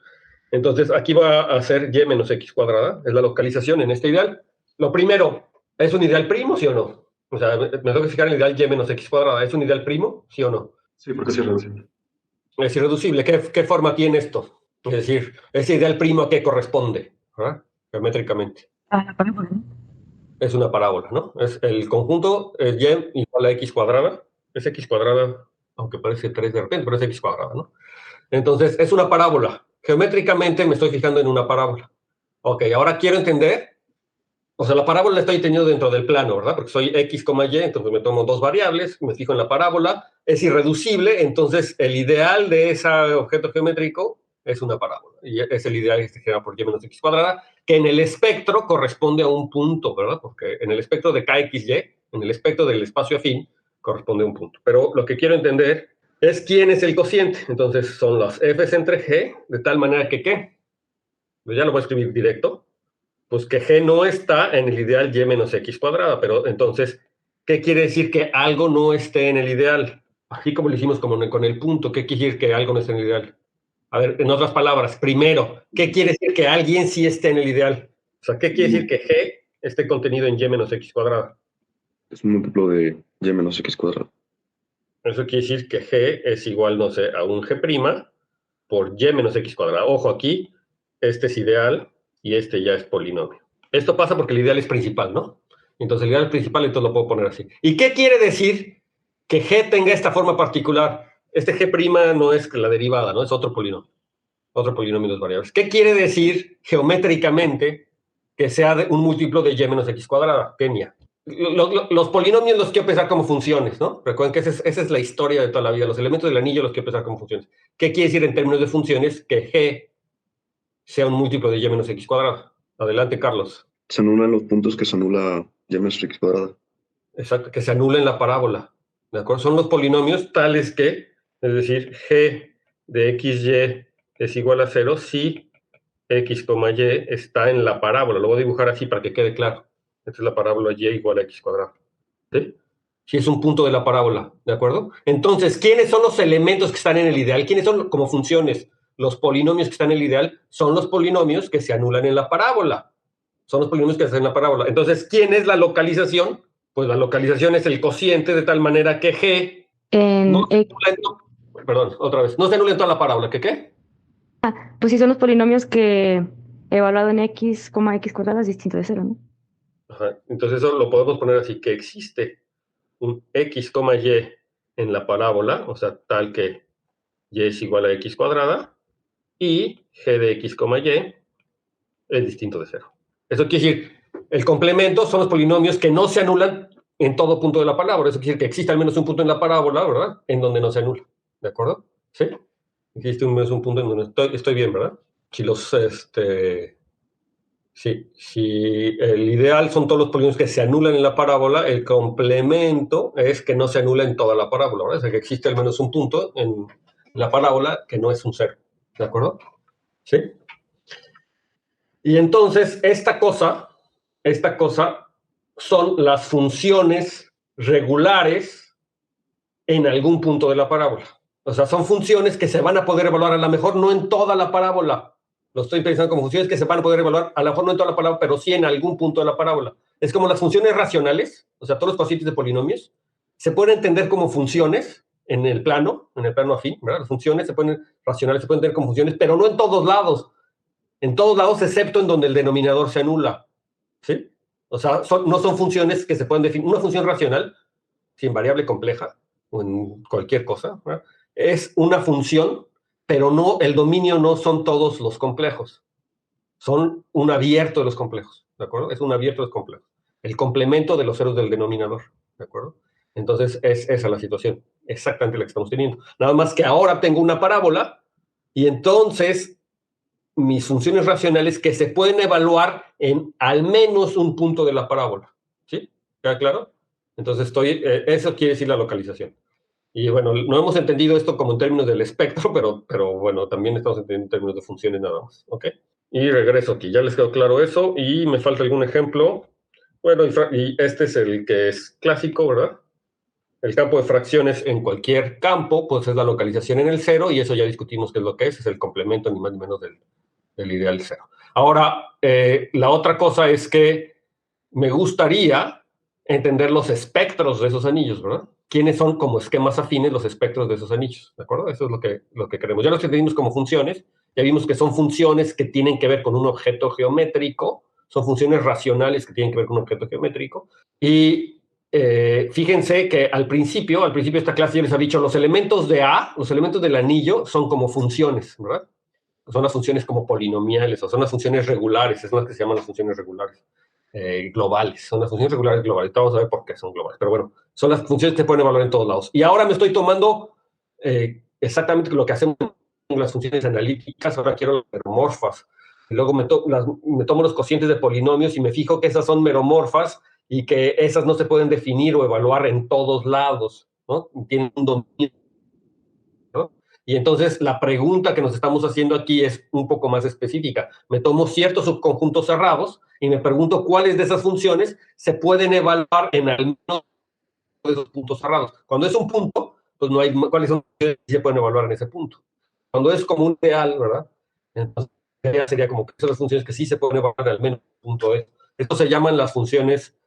Entonces, aquí va a ser y menos x cuadrada, es la localización en este ideal. Lo primero, ¿es un ideal primo, sí o no? O sea, me tengo que fijar en el ideal y menos x cuadrada. ¿Es un ideal primo, sí o no? Sí, porque es irreducible. Es irreducible. ¿Qué forma tiene esto? Es decir, ¿ese ideal primo a qué corresponde? ¿Verdad? Geométricamente. Ah, la parábola, ¿no? Es una parábola, ¿no? Es el conjunto es y igual a x cuadrada. Es x cuadrada, aunque parece 3 de repente, pero es x cuadrada, ¿no? Entonces, es una parábola. Geométricamente me estoy fijando en una parábola. Ok, ahora quiero entender, o sea, la parábola la estoy teniendo dentro del plano, ¿verdad? Porque soy x, y, entonces me tomo dos variables, me fijo en la parábola, es irreducible, entonces el ideal de ese objeto geométrico es una parábola. Y es el ideal que se genera por y menos x cuadrada, que en el espectro corresponde a un punto, ¿verdad? Porque en el espectro de kxy, en el espectro del espacio afín, corresponde a un punto. Pero lo que quiero entender es quién es el cociente. Entonces son las f's entre g, de tal manera que ¿qué? Pues ya lo voy a escribir directo. Pues que g no está en el ideal y menos x cuadrada. Pero entonces, ¿qué quiere decir que algo no esté en el ideal? Así como lo hicimos con el punto, ¿qué quiere decir que algo no esté en el ideal? A ver, en otras palabras, primero, ¿qué quiere decir que alguien sí esté en el ideal? O sea, ¿qué quiere decir que g esté contenido en y menos x cuadrada? Es un múltiplo de y menos x cuadrado. Eso quiere decir que g es igual, no sé, a un g' por y menos x cuadrado. Ojo aquí, este es ideal y este ya es polinomio. Esto pasa porque el ideal es principal, ¿no? Entonces el ideal es principal, entonces lo puedo poner así. ¿Y qué quiere decir que g tenga esta forma particular? Este g' no es la derivada, ¿no? Es otro polinomio de dos variables. ¿Qué quiere decir geométricamente que sea un múltiplo de y menos x cuadrada? Kenia. Los polinomios los quiero pensar como funciones, ¿no? Recuerden que esa es la historia de toda la vida. Los elementos del anillo los quiero pensar como funciones. ¿Qué quiere decir en términos de funciones que g sea un múltiplo de y menos x cuadrado? Adelante, Carlos. Se anulan los puntos que se anula y menos x cuadrado. Exacto, que se anula en la parábola. ¿De acuerdo? Son los polinomios tales que, es decir, g de xy es igual a 0 si x, y está en la parábola. Lo voy a dibujar así para que quede claro. Esta es la parábola y igual a x cuadrado. ¿Sí? Si es un punto de la parábola, ¿de acuerdo? Entonces, ¿quiénes son los elementos que están en el ideal? ¿Quiénes son como funciones? Los polinomios que están en el ideal son los polinomios que se anulan en la parábola. Son los polinomios que se hacen en la parábola. Entonces, ¿quién es la localización? Pues la localización es el cociente de tal manera que g no se anula perdón, otra vez. No se anula en toda la parábola. ¿Qué? Pues sí, son los polinomios que evaluado en x, x cuadrada es distinto de 0, ¿no? Ajá. Entonces eso lo podemos poner así, que existe un x, y en la parábola, o sea, tal que y es igual a x cuadrada, y g de x, y es distinto de 0. Eso quiere decir, el complemento son los polinomios que no se anulan en todo punto de la parábola. Eso quiere decir que existe al menos un punto en la parábola, ¿verdad? En donde no se anula. ¿De acuerdo? ¿Sí? Existe al menos un punto en donde estoy bien, ¿verdad? Si el ideal son todos los polinomios que se anulan en la parábola, el complemento es que no se anula en toda la parábola, ¿verdad? O sea, que existe al menos un punto en la parábola que no es un 0. ¿De acuerdo? ¿Sí? Y entonces, esta cosa son las funciones regulares en algún punto de la parábola. O sea, son funciones que se van a poder evaluar, a lo mejor no en toda la parábola. Lo estoy pensando como funciones que se van a poder evaluar, a lo mejor no en toda la parábola, pero sí en algún punto de la parábola. Es como las funciones racionales, o sea, todos los cocientes de polinomios, se pueden entender como funciones en el plano afín, ¿verdad? Las funciones racionales se pueden entender como funciones, pero no en todos lados. En todos lados, excepto en donde el denominador se anula. ¿Sí? O sea, no son funciones que se pueden definir. Una función racional, si en variable compleja o en cualquier cosa, ¿verdad? Es una función, pero no, el dominio no son todos los complejos. Son un abierto de los complejos, ¿de acuerdo? Es un abierto de los complejos. El complemento de los ceros del denominador, ¿de acuerdo? Entonces, es esa la situación, exactamente la que estamos teniendo. Nada más que ahora tengo una parábola y entonces mis funciones racionales que se pueden evaluar en al menos un punto de la parábola. ¿Sí? ¿Queda claro? Entonces, eso quiere decir la localización. Y bueno, no hemos entendido esto como en términos del espectro, pero bueno, también estamos entendiendo en términos de funciones nada más. ¿Ok? Y regreso aquí. Ya les quedó claro eso y me falta algún ejemplo. Bueno, y este es el que es clásico, ¿verdad? el campo de fracciones en cualquier campo, pues es la localización en el cero, y eso ya discutimos qué es lo que es el complemento ni más ni menos del ideal cero. Ahora, la otra cosa es que me gustaría entender los espectros de esos anillos, ¿verdad? ¿Quiénes son como esquemas afines los espectros de esos anillos? ¿De acuerdo? Eso es lo que queremos. Ya los entendimos como funciones, ya vimos que son funciones que tienen que ver con un objeto geométrico, son funciones racionales que tienen que ver con un objeto geométrico, y fíjense que al principio de esta clase yo les había dicho, los elementos de A, los elementos del anillo son como funciones, ¿verdad? Son las funciones como polinomiales, o son las funciones regulares, es lo que se llaman las funciones regulares. Globales, son las funciones regulares globales. Vamos a ver por qué son globales, pero bueno, son las funciones que se pueden evaluar en todos lados. Y ahora me estoy tomando exactamente lo que hacemos con las funciones analíticas, ahora quiero las meromorfas. Y luego me tomo los cocientes de polinomios y me fijo que esas son meromorfas y que esas no se pueden definir o evaluar en todos lados, ¿no? Tienen un dominio, ¿no? Y entonces la pregunta que nos estamos haciendo aquí es un poco más específica. Me tomo ciertos subconjuntos cerrados y me pregunto cuáles de esas funciones se pueden evaluar en alguno de esos puntos cerrados. Cuando es un punto, pues no hay cuáles son las funciones que se pueden evaluar en ese punto. Cuando es como un ideal, ¿verdad? Entonces sería como que son las funciones que sí se pueden evaluar al menos un punto E. Esto se llaman las funciones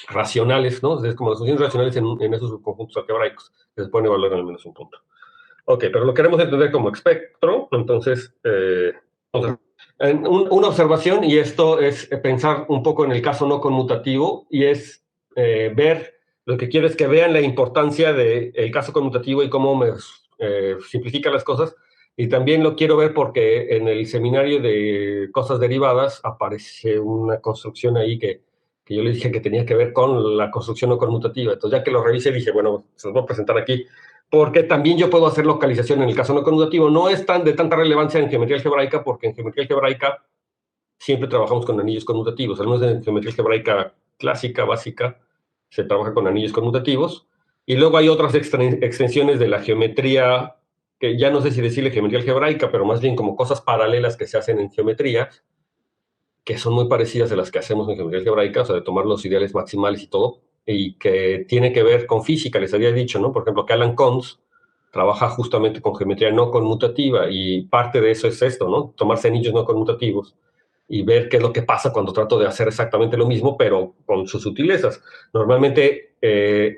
racionales, ¿no? Es como las funciones racionales en esos subconjuntos algebraicos que se pueden evaluar al menos un punto. Ok, pero lo queremos entender como espectro, entonces, una observación, y esto es pensar un poco en el caso no conmutativo, y es ver, lo que quiero es que vean la importancia del caso conmutativo y cómo me simplifica las cosas, y también lo quiero ver porque en el seminario de cosas derivadas aparece una construcción ahí que yo le dije que tenía que ver con la construcción no conmutativa. Entonces, ya que lo revisé, dije, bueno, se los voy a presentar aquí, porque también yo puedo hacer localización en el caso no conmutativo. No es de tanta relevancia en geometría algebraica, porque en geometría algebraica siempre trabajamos con anillos conmutativos. Al menos en geometría algebraica clásica, básica, se trabaja con anillos conmutativos. Y luego hay otras extensiones de la geometría, que ya no sé si decirle geometría algebraica, pero más bien como cosas paralelas que se hacen en geometría, que son muy parecidas a las que hacemos en geometría algebraica, o sea, de tomar los ideales maximales y todo, y que tiene que ver con física, les había dicho, ¿no? Por ejemplo, que Alan Conz trabaja justamente con geometría no conmutativa, y parte de eso es esto, ¿no? Tomarse anillos no conmutativos y ver qué es lo que pasa cuando trato de hacer exactamente lo mismo, pero con sus sutilezas. Normalmente,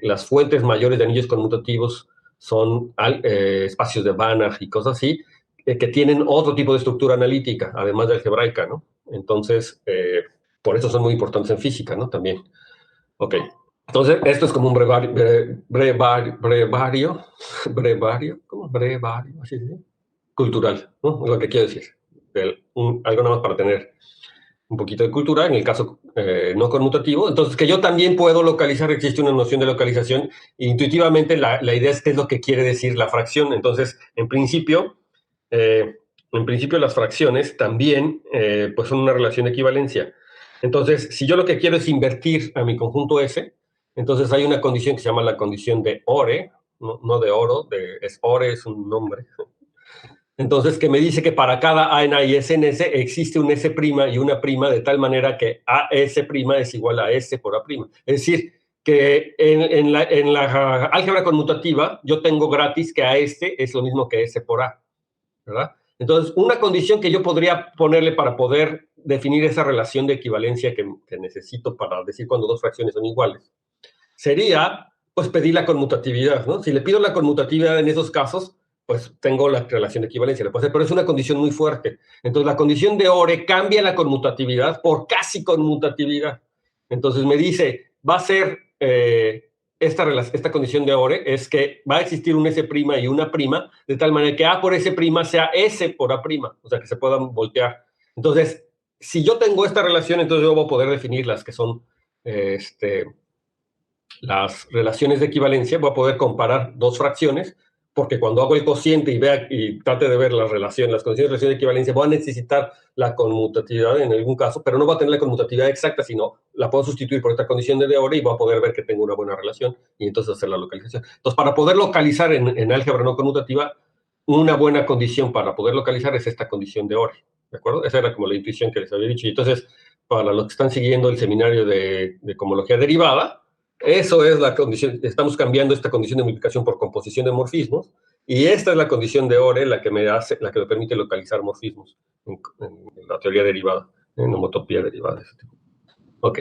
las fuentes mayores de anillos conmutativos son espacios de Banach y cosas así, que tienen otro tipo de estructura analítica, además de algebraica, ¿no? Entonces, por eso son muy importantes en física, ¿no? También. Ok. Entonces, esto es como un brevario, ¿cómo? Brevario, así, ¿sí? Cultural, ¿no? Lo que quiero decir. Algo nada más para tener un poquito de cultura, en el caso no conmutativo. Entonces, que yo también puedo localizar, existe una noción de localización, e intuitivamente la idea es qué es lo que quiere decir la fracción. Entonces, en principio las fracciones también pues son una relación de equivalencia. Entonces, si yo lo que quiero es invertir a mi conjunto S, entonces hay una condición que se llama la condición de Ore, no de oro, Ore es un nombre. Entonces, que me dice que para cada A en A y S en S existe un S' y una prima, de tal manera que AS' es igual a S por A'. Es decir, que en la álgebra conmutativa yo tengo gratis que AS es lo mismo que S por A, ¿verdad? Entonces, una condición que yo podría ponerle para poder definir esa relación de equivalencia que necesito para decir cuando dos fracciones son iguales, sería, pues, pedir la conmutatividad, ¿no? Si le pido la conmutatividad en esos casos, pues tengo la relación de equivalencia, le puedo hacer, pero es una condición muy fuerte. Entonces, la condición de Ore cambia la conmutatividad por casi conmutatividad. Entonces, me dice, va a ser esta condición de Ore es que va a existir un S' y una prima, de tal manera que A por S' sea S por A', o sea, que se puedan voltear. Entonces, si yo tengo esta relación, entonces yo voy a poder definir las que son las relaciones de equivalencia, voy a poder comparar dos fracciones, porque cuando hago el cociente y trate de ver las condiciones de relación de equivalencia, voy a necesitar la conmutatividad en algún caso, pero no voy a tener la conmutatividad exacta, sino la puedo sustituir por esta condición de Ore y voy a poder ver que tengo una buena relación y entonces hacer la localización. Entonces, para poder localizar en álgebra no conmutativa, una buena condición para poder localizar es esta condición de Ore, ¿de acuerdo? Esa era como la intuición que les había dicho. Y entonces, para los que están siguiendo el seminario de cohomología derivada, Eso es la condición. Estamos cambiando esta condición de multiplicación por composición de morfismos, y esta es la condición de Ore, la que me permite localizar morfismos en la teoría derivada, en homotopía derivada de ese tipo. Ok.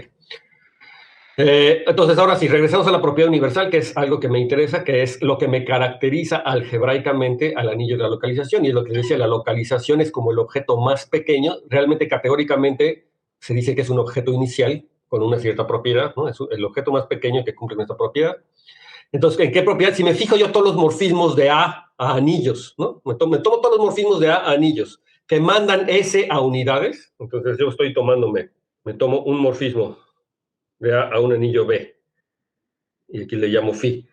Entonces, ahora sí, regresamos a la propiedad universal, que es algo que me interesa, que es lo que me caracteriza algebraicamente al anillo de la localización, y es lo que decía, la localización es como el objeto más pequeño, realmente categóricamente se dice que es un objeto inicial con una cierta propiedad, ¿no? Es el objeto más pequeño que cumple nuestra propiedad. Entonces, ¿en qué propiedad? Si me fijo yo todos los morfismos de A a anillos, ¿no? Me tomo todos los morfismos de A a anillos, que mandan S a unidades, entonces yo estoy me tomo un morfismo de A a un anillo B, y aquí le llamo phi,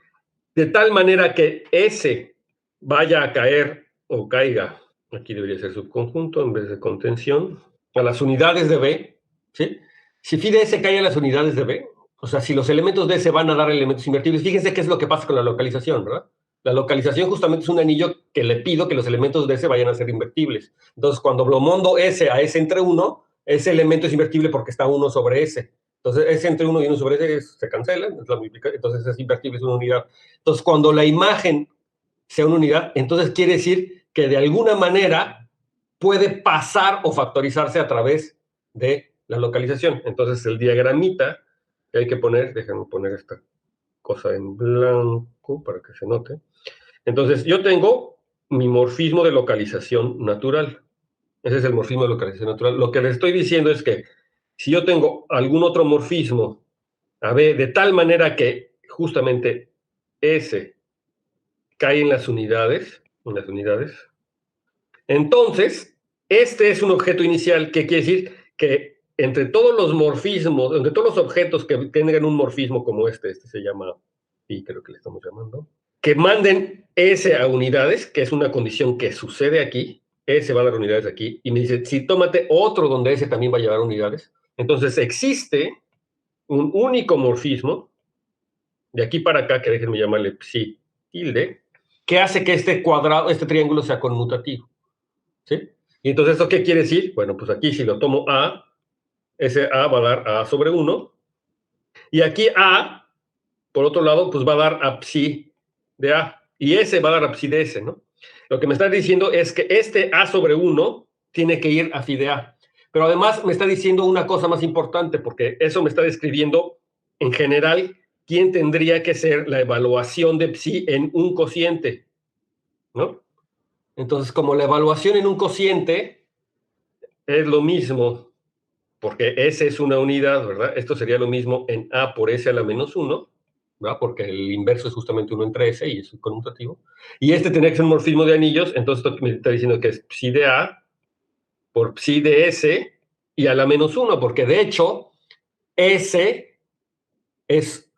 de tal manera que S vaya a caer o caiga, aquí debería ser subconjunto en vez de contención, a las unidades de B, ¿sí? Si phi de S cae a las unidades de B, o sea, si los elementos de S van a dar elementos invertibles, fíjense qué es lo que pasa con la localización, ¿verdad? La localización justamente es un anillo que le pido que los elementos de S vayan a ser invertibles. Entonces, cuando lo mando S a S entre 1, ese elemento es invertible porque está 1 sobre S. Entonces, S entre 1 y 1 sobre S se cancelan, entonces es invertible, es una unidad. Entonces, cuando la imagen sea una unidad, entonces quiere decir que de alguna manera puede pasar o factorizarse a través de la localización. Entonces, el diagramita que hay que poner, déjenme poner esta cosa en blanco para que se note. Entonces, yo tengo mi morfismo de localización natural. Ese es el morfismo de localización natural. Lo que les estoy diciendo es que si yo tengo algún otro morfismo, a B, de tal manera que justamente S cae en las unidades, entonces, este es un objeto inicial, que quiere decir que entre todos los morfismos, entre todos los objetos que tengan un morfismo como este se llama phi, creo que le estamos llamando, que manden S a unidades, que es una condición que sucede aquí, S va a dar unidades aquí, y me dice, si tómate otro donde S también va a llevar unidades, entonces existe un único morfismo, de aquí para acá, que déjenme llamarle psi tilde, que hace que este cuadrado, este triángulo sea conmutativo, ¿sí? Y entonces, ¿esto qué quiere decir? Bueno, pues aquí si lo tomo A, ese A va a dar A sobre 1, y aquí A, por otro lado, pues va a dar a psi de A, y S va a dar a psi de S, ¿no? Lo que me está diciendo es que este A sobre 1 tiene que ir a phi de A. Pero además me está diciendo una cosa más importante, porque eso me está describiendo, en general, quién tendría que ser la evaluación de psi en un cociente, ¿no? Entonces, como la evaluación en un cociente es lo mismo, porque S es una unidad, ¿verdad? Esto sería lo mismo en A por S a la menos 1, ¿verdad? Porque el inverso es justamente 1 entre S y es conmutativo. Y este tendría que ser un morfismo de anillos, entonces esto me está diciendo que es psi de A por psi de S y a la menos 1, porque de hecho S es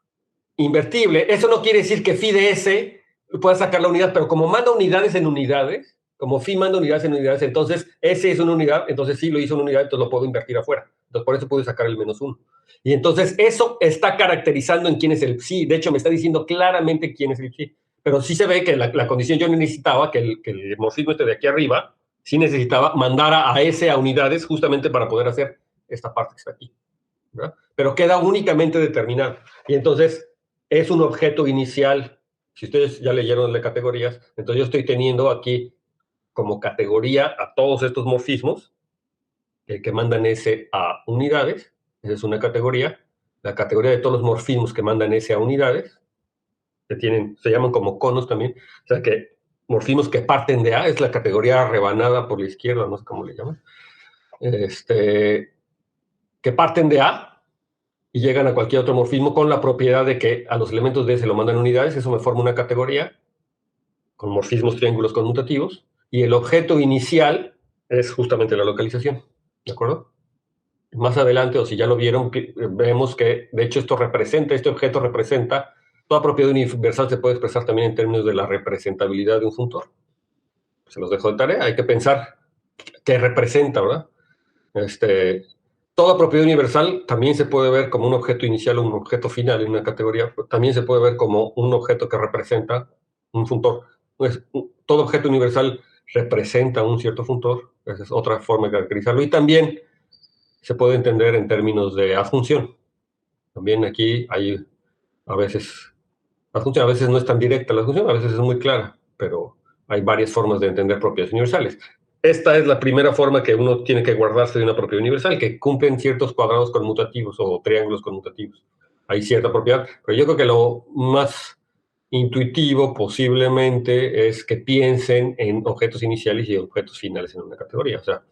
invertible. Eso no quiere decir que phi de S pueda sacar la unidad, pero como manda unidades en unidades, como phi manda unidades en unidades, entonces S es una unidad, entonces sí lo hizo una unidad, entonces lo puedo invertir afuera. Entonces por eso puedo sacar el menos 1. Y entonces eso está caracterizando en quién es el psi. De hecho, me está diciendo claramente quién es el psi. Pero sí se ve que la condición yo necesitaba que el morfismo este de aquí arriba, sí necesitaba mandar a S a unidades justamente para poder hacer esta parte que está aquí, ¿verdad? Pero queda únicamente determinado. Y entonces es un objeto inicial. Si ustedes ya leyeron las categorías, entonces yo estoy teniendo aquí como categoría a todos estos morfismos que mandan S a unidades. Esa es una categoría. La categoría de todos los morfismos que mandan S a unidades, se llaman como conos también. O sea que morfismos que parten de A, es la categoría rebanada por la izquierda, no sé cómo le llaman. Que parten de A y llegan a cualquier otro morfismo con la propiedad de que a los elementos de S lo mandan unidades. Eso me forma una categoría con morfismos triángulos conmutativos. Y el objeto inicial es justamente la localización. ¿De acuerdo? Más adelante, o si ya lo vieron, vemos que, de hecho, este objeto representa, toda propiedad universal se puede expresar también en términos de la representabilidad de un funtor. Se los dejo de tarea, hay que pensar qué representa, ¿verdad? Toda propiedad universal también se puede ver como un objeto inicial o un objeto final en una categoría, también se puede ver como un objeto que representa un funtor. Pues, todo objeto universal representa un cierto funtor, esa es otra forma de caracterizarlo, y también se puede entender en términos de asunción. También aquí hay A veces la función, a veces no es tan directa la función, a veces es muy clara, pero hay varias formas de entender propiedades universales. Esta es la primera forma que uno tiene que guardarse de una propiedad universal, que cumplen ciertos cuadrados conmutativos o triángulos conmutativos. Hay cierta propiedad, pero yo creo que lo más intuitivo posiblemente es que piensen en objetos iniciales y objetos finales en una categoría. O sea,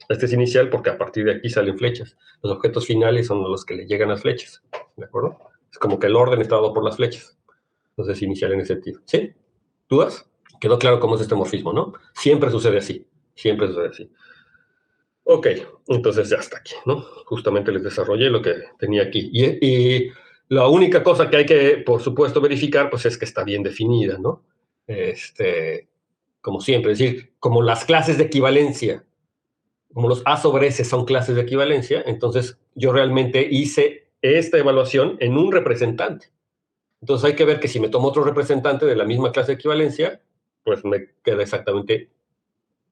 este es inicial porque a partir de aquí salen flechas. Los objetos finales son los que le llegan las flechas, ¿de acuerdo? Es como que el orden está dado por las flechas. Entonces, inicial en ese sentido. ¿Sí? ¿Dudas? Quedó claro cómo es este morfismo, ¿no? Siempre sucede así. Siempre sucede así. Ok, entonces ya está aquí, ¿no? Justamente les desarrollé lo que tenía aquí. Y la única cosa que hay que, por supuesto, verificar, pues es que está bien definida, ¿no? Como siempre, es decir, como las clases de equivalencia, como los A sobre S son clases de equivalencia, entonces yo realmente hice esta evaluación en un representante. Entonces hay que ver que si me tomo otro representante de la misma clase de equivalencia, pues me queda exactamente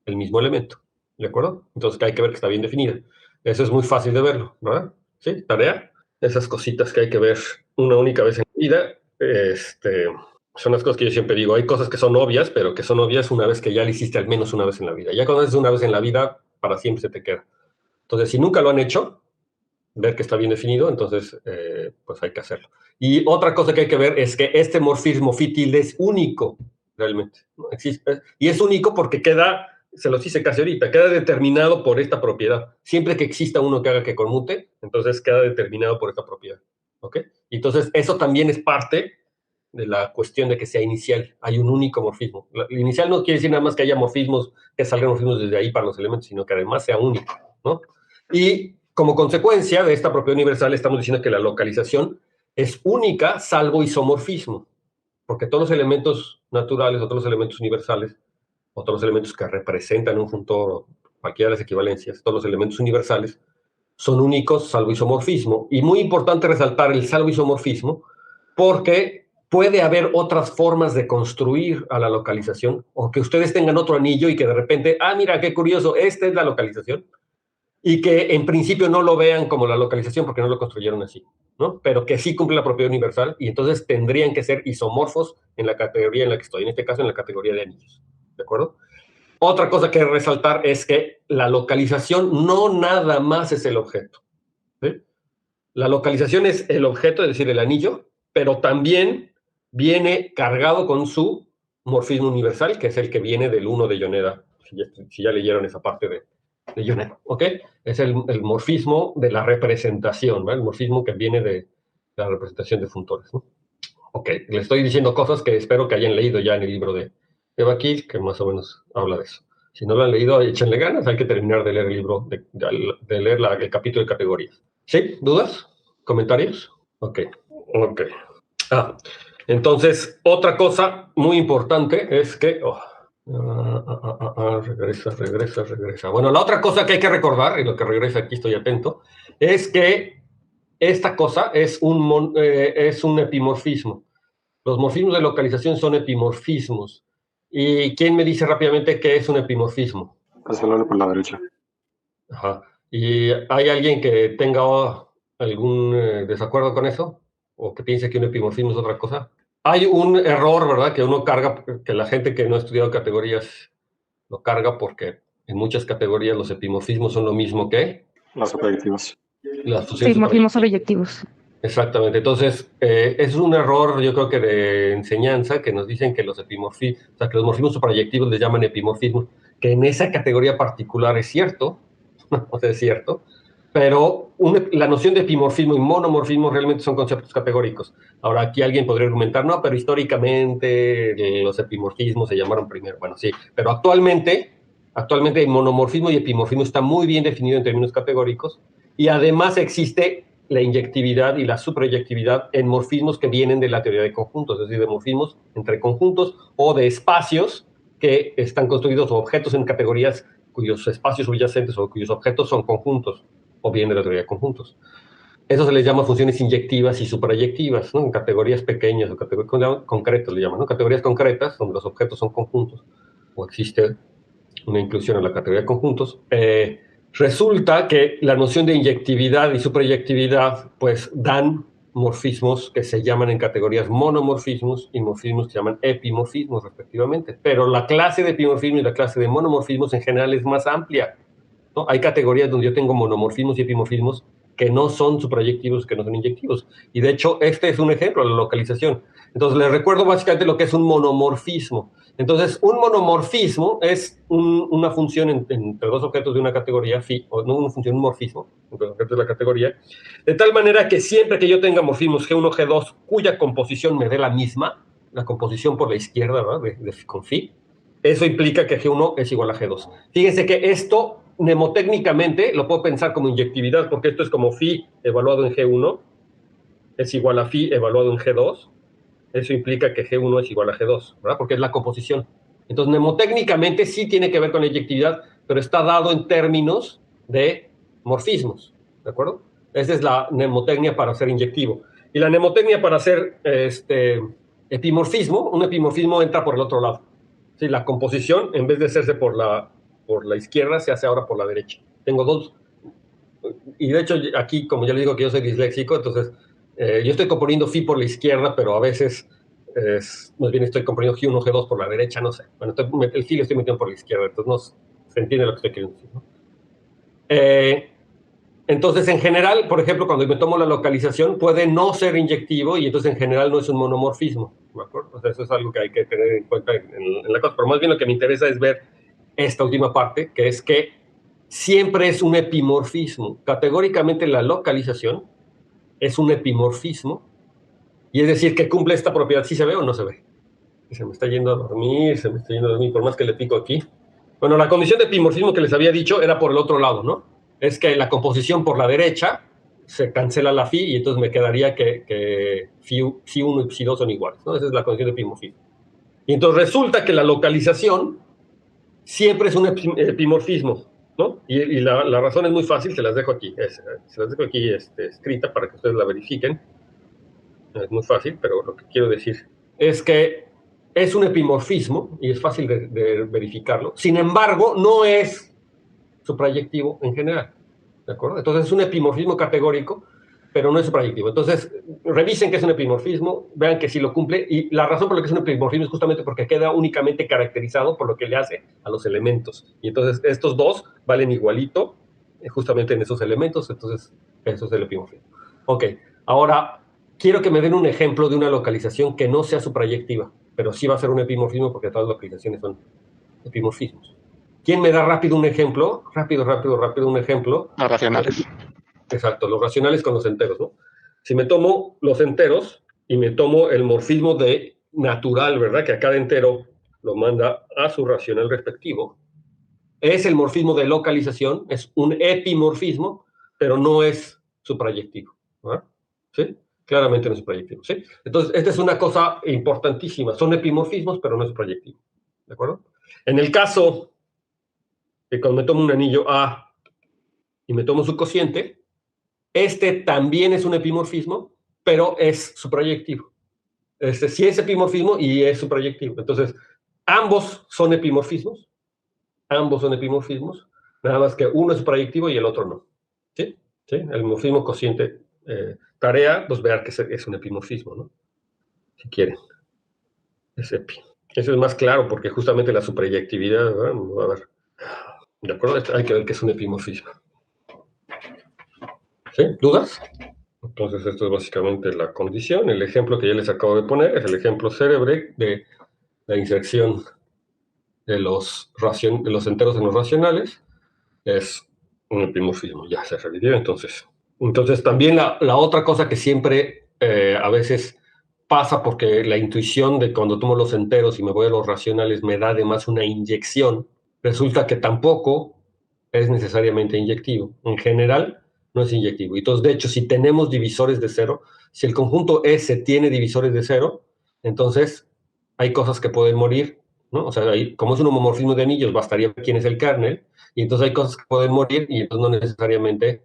el mismo elemento, ¿de acuerdo? Entonces hay que ver que está bien definida. Eso es muy fácil de verlo, ¿verdad? ¿Sí? Tarea. Esas cositas que hay que ver una única vez en la vida, son las cosas que yo siempre digo. Hay cosas que son obvias, pero que son obvias una vez que ya lo hiciste al menos una vez en la vida. Ya cuando haces una vez en la vida, para siempre se te queda. Entonces, si nunca lo han hecho, ver que está bien definido, entonces pues hay que hacerlo. Y otra cosa que hay que ver es que este morfismo phi tilde es único, realmente. ¿No? Existe, y es único porque queda, se los hice casi ahorita, queda determinado por esta propiedad. Siempre que exista uno que haga que conmute, entonces queda determinado por esta propiedad. ¿Ok? Y entonces eso también es parte de la cuestión de que sea inicial. Hay un único morfismo. El inicial no quiere decir nada más que haya morfismos, que salgan morfismos desde ahí para los elementos, sino que además sea único, ¿no? Y como consecuencia de esta propiedad universal, estamos diciendo que la localización es única salvo isomorfismo, porque todos los elementos naturales, o todos los elementos universales, o todos los elementos que representan un funtor, o cualquiera de las equivalencias, todos los elementos universales, son únicos salvo isomorfismo. Y muy importante resaltar el salvo isomorfismo, porque puede haber otras formas de construir a la localización, o que ustedes tengan otro anillo y que de repente, mira, qué curioso, esta es la localización, y que en principio no lo vean como la localización porque no lo construyeron así, ¿no? Pero que sí cumple la propiedad universal y entonces tendrían que ser isomorfos en la categoría en la que estoy, en este caso en la categoría de anillos, ¿de acuerdo? Otra cosa que resaltar es que la localización no nada más es el objeto, ¿sí? La localización es el objeto, es decir, el anillo, pero también viene cargado con su morfismo universal, que es el que viene del 1 de Yoneda, si ya leyeron esa parte de Yoneda, ¿ok? Es el morfismo de la representación, ¿no? El morfismo que viene de la representación de funtores, ¿no? Ok, le estoy diciendo cosas que espero que hayan leído ya en el libro de Bakil, que más o menos habla de eso. Si no lo han leído, échenle ganas, hay que terminar de leer el libro, de leer el capítulo de categorías. ¿Sí? ¿Dudas? ¿Comentarios? Ok. Entonces, otra cosa muy importante es que... regresa. Bueno, la otra cosa que hay que recordar, y lo que regresa aquí estoy atento, es que esta cosa es un epimorfismo. Los morfismos de localización son epimorfismos. ¿Y quién me dice rápidamente qué es un epimorfismo? Hacerlo por la derecha. Ajá. ¿Y hay alguien que tenga algún desacuerdo con eso? ¿O que piense que un epimorfismo es otra cosa? Hay un error, ¿verdad? Que uno carga, que la gente que no ha estudiado categorías lo carga porque en muchas categorías los epimorfismos son lo mismo que Las proyectivas. las fusiones Sí, morfismos proyectivos. Exactamente. Entonces, es un error, yo creo que de enseñanza, que nos dicen que los epimorfismos, o sea, que los morfismos proyectivos les llaman epimorfismos, que en esa categoría particular es cierto, o sea, es cierto, pero la noción de epimorfismo y monomorfismo realmente son conceptos categóricos. Ahora, aquí alguien podría argumentar, no, pero históricamente los epimorfismos se llamaron primero. Bueno, sí, pero actualmente el monomorfismo y epimorfismo está muy bien definido en términos categóricos y además existe la inyectividad y la suprayectividad en morfismos que vienen de la teoría de conjuntos, es decir, de morfismos entre conjuntos o de espacios que están construidos o objetos en categorías cuyos espacios subyacentes o cuyos objetos son conjuntos o bien de la teoría de conjuntos. Eso se les llama funciones inyectivas y suprayectivas, ¿no? En categorías pequeñas o categorías concretas le llaman, ¿no? Categorías concretas, donde los objetos son conjuntos, o existe una inclusión en la categoría de conjuntos. Resulta que la noción de inyectividad y suprayectividad, pues dan morfismos que se llaman en categorías monomorfismos y morfismos que se llaman epimorfismos, respectivamente. Pero la clase de epimorfismo y la clase de monomorfismos en general es más amplia, ¿no? Hay categorías donde yo tengo monomorfismos y epimorfismos que no son suprayectivos, que no son inyectivos. Y de hecho, este es un ejemplo de la localización. Entonces, les recuerdo básicamente lo que es un monomorfismo. Entonces, un monomorfismo es una función entre dos objetos de una categoría, phi, o no una función, un morfismo, entre dos objetos de la categoría, de tal manera que siempre que yo tenga morfismos G1, G2, cuya composición me dé la misma, la composición por la izquierda, ¿verdad? Con phi, eso implica que G1 es igual a G2. Fíjense que esto, mnemotécnicamente, lo puedo pensar como inyectividad, porque esto es como phi evaluado en G1 es igual a phi evaluado en G2. Eso implica que G1 es igual a G2, ¿verdad? Porque es la composición. Entonces, mnemotécnicamente sí tiene que ver con la inyectividad, pero está dado en términos de morfismos, ¿de acuerdo? Esa es la mnemotecnia para ser inyectivo. Y la mnemotecnia para hacer epimorfismo, un epimorfismo entra por el otro lado. Sí, la composición, en vez de hacerse por la izquierda, se hace ahora por la derecha. Tengo dos. Y de hecho, aquí, como ya les digo que yo soy disléxico, entonces yo estoy componiendo phi por la izquierda, pero a veces más bien estoy componiendo G1, G2 por la derecha, no sé. Bueno, el phi lo estoy metiendo por la izquierda, entonces no se entiende lo que estoy queriendo decir, ¿no? Entonces, en general, por ejemplo, cuando me tomo la localización, puede no ser inyectivo y entonces en general no es un monomorfismo, ¿de acuerdo? O sea, eso es algo que hay que tener en cuenta en la cosa. Pero más bien lo que me interesa es ver esta última parte, que es que siempre es un epimorfismo. Categóricamente la localización es un epimorfismo, y es decir, que cumple esta propiedad. ¿Sí se ve o no se ve? Se me está yendo a dormir, por más que le pico aquí. Bueno, la condición de epimorfismo que les había dicho era por el otro lado, ¿no? Es que la composición por la derecha se cancela la phi y entonces me quedaría que phi1 y psi2 son iguales, ¿no? Esa es la condición de epimorfismo. Y entonces resulta que la localización siempre es un epimorfismo, ¿no? Y la razón es muy fácil, se las dejo aquí. Se las dejo aquí escrita para que ustedes la verifiquen. Es muy fácil, pero lo que quiero decir es que es un epimorfismo y es fácil de verificarlo. Sin embargo, no es suprayectivo en general, ¿de acuerdo? Entonces es un epimorfismo categórico, pero no es suprayectivo. Entonces, revisen que es un epimorfismo, vean que sí lo cumple, y la razón por la que es un epimorfismo es justamente porque queda únicamente caracterizado por lo que le hace a los elementos. Y entonces estos dos valen igualito justamente en esos elementos, entonces eso es el epimorfismo. Ok, ahora quiero que me den un ejemplo de una localización que no sea suprayectiva, pero sí va a ser un epimorfismo porque todas las localizaciones son epimorfismos. ¿Quién me da rápido un ejemplo? Rápido un ejemplo. Los racionales. Exacto, los racionales con los enteros, ¿no? Si me tomo los enteros y me tomo el morfismo de natural, ¿verdad? Que a cada entero lo manda a su racional respectivo. Es el morfismo de localización, es un epimorfismo, pero no es suprayectivo, ¿verdad? ¿Sí? Claramente no es suprayectivo, ¿sí? Entonces, esta es una cosa importantísima. Son epimorfismos, pero no es suprayectivo, ¿de acuerdo? En el caso que cuando me tomo un anillo A y me tomo su cociente, este también es un epimorfismo, pero es suprayectivo. Sí es epimorfismo y es suprayectivo. Entonces, ambos son epimorfismos, nada más que uno es suprayectivo y el otro no. ¿Sí? ¿Sí? El morfismo cociente tarea, pues vean que es un epimorfismo, ¿no? Si quieren. Es epi. Eso es más claro porque justamente la suprayectividad, ¿verdad? A ver. ¿De acuerdo? Hay que ver que es un epimorfismo. ¿Sí? ¿Dudas? Entonces, esto es básicamente la condición. El ejemplo que ya les acabo de poner es el ejemplo célebre de la inserción de los enteros en los racionales. Es un epimorfismo. Ya se revivió, entonces. Entonces, también la otra cosa que siempre a veces pasa porque la intuición de cuando tomo los enteros y me voy a los racionales me da además una inyección. Resulta que tampoco es necesariamente inyectivo. En general, no es inyectivo. Entonces, de hecho, si tenemos divisores de cero, si el conjunto S tiene divisores de cero, entonces hay cosas que pueden morir, ¿no? O sea, como es un homomorfismo de anillos, bastaría ver quién es el kernel, y entonces hay cosas que pueden morir, y entonces no necesariamente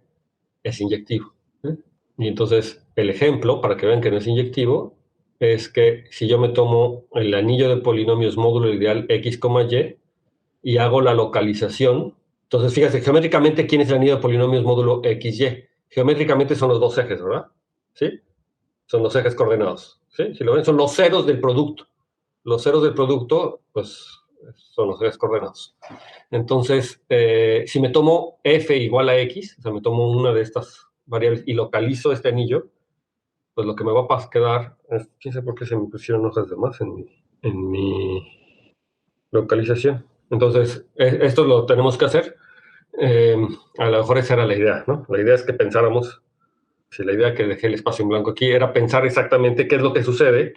es inyectivo, ¿sí? Y entonces, el ejemplo, para que vean que no es inyectivo, es que si yo me tomo el anillo de polinomios módulo ideal X, Y, y hago la localización. Entonces, fíjense, geométricamente, ¿quién es el anillo de polinomios módulo XY? Geométricamente son los dos ejes, ¿verdad? ¿Sí? son los ejes coordenados. ¿Sí? Si lo ven, son los ceros del producto. Los ceros del producto, pues, son los ejes coordenados. Entonces, si me tomo f igual a x, o sea, me tomo una de estas variables y localizo este anillo, pues lo que me va a quedar es, quién sabe por qué se me pusieron hojas de más en mi localización. Entonces, esto lo tenemos que hacer. A lo mejor esa era la idea, ¿no? La idea es que pensáramos, si la idea que dejé el espacio en blanco aquí era pensar exactamente qué es lo que sucede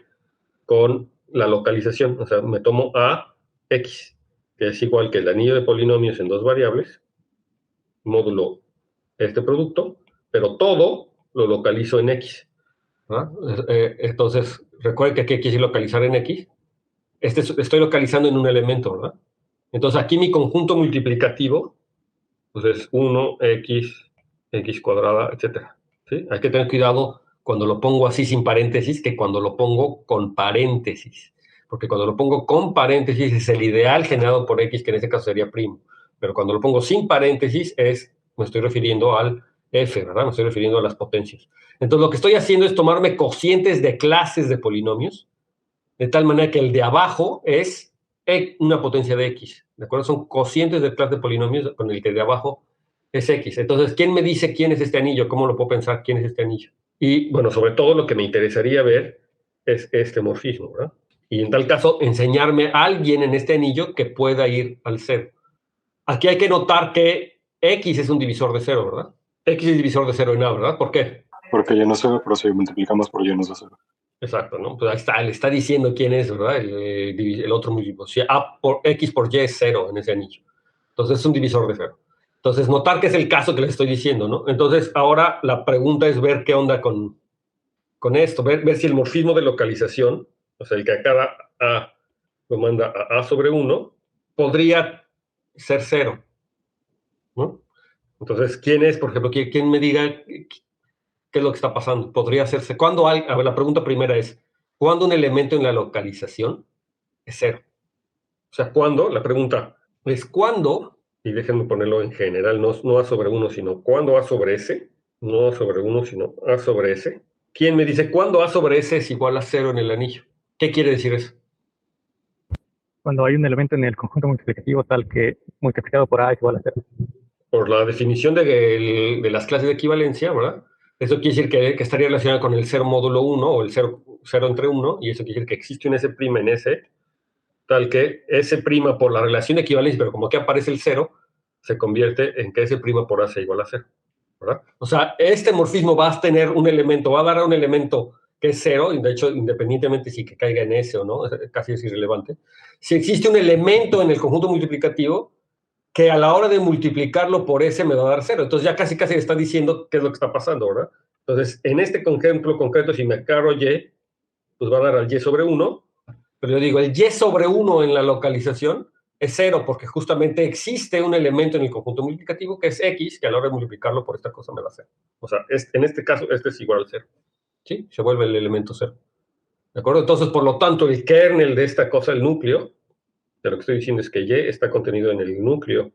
con la localización. O sea, me tomo a x, que es igual que el anillo de polinomios en dos variables, módulo este producto, pero todo lo localizo en x. ¿Ah? Entonces, recuerden que aquí hay que localizar en x. Estoy localizando en un elemento, ¿verdad? Entonces, aquí mi conjunto multiplicativo, pues es 1x, x cuadrada, etc. ¿Sí? Hay que tener cuidado cuando lo pongo así sin paréntesis que cuando lo pongo con paréntesis. Porque cuando lo pongo con paréntesis es el ideal generado por x, que en este caso sería primo. Pero cuando lo pongo sin paréntesis me estoy refiriendo al f, ¿verdad? Me estoy refiriendo a las potencias. Entonces, lo que estoy haciendo es tomarme cocientes de clases de polinomios, de tal manera que el de abajo es una potencia de x, ¿de acuerdo? Son cocientes de clase de polinomios con el que de abajo es x. Entonces, ¿quién me dice quién es este anillo? ¿Cómo lo puedo pensar? ¿Quién es este anillo? Y, bueno, sobre todo lo que me interesaría ver es este morfismo, ¿verdad? Y en tal caso, enseñarme a alguien en este anillo que pueda ir al cero. Aquí hay que notar que x es un divisor de cero, ¿verdad? X es divisor de cero en A, ¿verdad? ¿Por qué? Porque ya no sé, pero si multiplicamos por y no sé. Exacto, ¿no? Pues ahí está, le está diciendo quién es, ¿verdad? El otro múltiplo. Si A por X por Y es cero en ese anillo. Entonces es un divisor de cero. Entonces, notar que es el caso que les estoy diciendo, ¿no? Entonces, ahora la pregunta es ver qué onda con esto, ver si el morfismo de localización, o sea, el que a cada A lo manda a sobre 1, podría ser cero, ¿no? Entonces, ¿quién es, por ejemplo, quién me diga qué es lo que está pasando? Podría hacerse. ¿Cuándo hay? A ver, la pregunta primera es, ¿cuándo un elemento en la localización es cero? O sea, ¿cuándo? La pregunta es ¿cuándo? Y déjenme ponerlo en general, no A sobre 1, sino ¿cuándo A sobre S? No A sobre 1, sino A sobre S. ¿Quién me dice cuándo A sobre S es igual a 0 en el anillo? ¿Qué quiere decir eso? Cuando hay un elemento en el conjunto multiplicativo tal que multiplicado por A es igual a 0. Por la definición de las clases de equivalencia, ¿verdad? Eso quiere decir que estaría relacionado con el 0 módulo 1 o el 0 entre 1, y eso quiere decir que existe un S' en S, tal que S' por la relación de equivalencia, pero como aquí aparece el 0, se convierte en que S' por A sea igual a 0, ¿verdad? O sea, este morfismo va a tener un elemento, va a dar a un elemento que es 0, y de hecho, independientemente si que caiga en S o no, casi es irrelevante. Si existe un elemento en el conjunto multiplicativo, que a la hora de multiplicarlo por S me va a dar 0. Entonces ya casi le está diciendo qué es lo que está pasando, ¿verdad? Entonces, en este ejemplo concreto, si me aclaro Y, pues va a dar al Y sobre 1, pero yo digo, el Y sobre 1 en la localización es 0, porque justamente existe un elemento en el conjunto multiplicativo que es X, que a la hora de multiplicarlo por esta cosa me da 0. O sea, en este caso, este es igual al 0. ¿Sí? Se vuelve el elemento 0. ¿De acuerdo? Entonces, por lo tanto, el kernel de esta cosa, el núcleo, de lo que estoy diciendo es que Y está contenido en el núcleo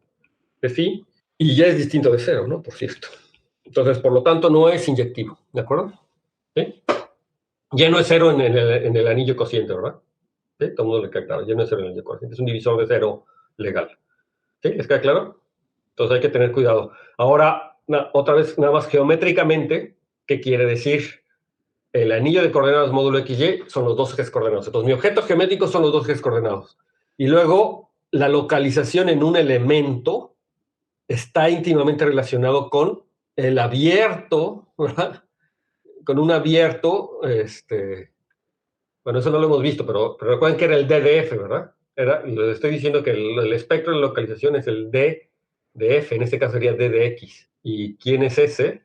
de phi, y Y es distinto de 0, ¿no? Por cierto. Entonces, por lo tanto, no es inyectivo, ¿de acuerdo? ¿Sí? Y no es 0 en el anillo cociente, ¿verdad? ¿Sí? Todo el mundo le queda claro, Y no es 0 en el anillo cociente, es un divisor de 0 legal. ¿Sí? ¿Les queda claro? Entonces hay que tener cuidado. Ahora, otra vez, nada más geométricamente, ¿qué quiere decir? El anillo de coordenadas módulo XY son los dos ejes coordenados. Entonces, mi objeto geométrico son los dos ejes coordenados. Y luego, la localización en un elemento está íntimamente relacionado con el abierto, ¿verdad? Con un abierto, bueno, eso no lo hemos visto, pero recuerden que era el D de F, ¿verdad? Les estoy diciendo que el espectro de localización es el D de F, en este caso sería D de X. ¿Y quién es ese?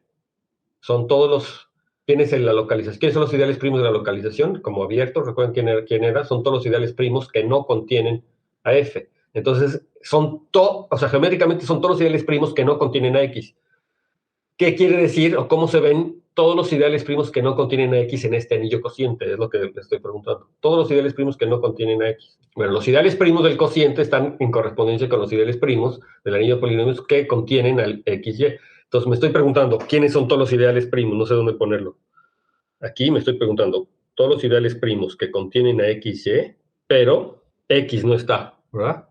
Son todos los... ¿Quién es la localización? ¿Quiénes son los ideales primos de la localización? Como abierto, recuerden quién era. Son todos los ideales primos que no contienen a F. Entonces, geométricamente son todos los ideales primos que no contienen a X. ¿Qué quiere decir o cómo se ven todos los ideales primos que no contienen a X en este anillo cociente? Es lo que le estoy preguntando. Todos los ideales primos que no contienen a X. Bueno, los ideales primos del cociente están en correspondencia con los ideales primos del anillo de polinomios que contienen al XY. Entonces me estoy preguntando, ¿quiénes son todos los ideales primos? No sé dónde ponerlo. aquí me estoy preguntando todos los ideales primos que contienen a XY, pero X no está, ¿verdad?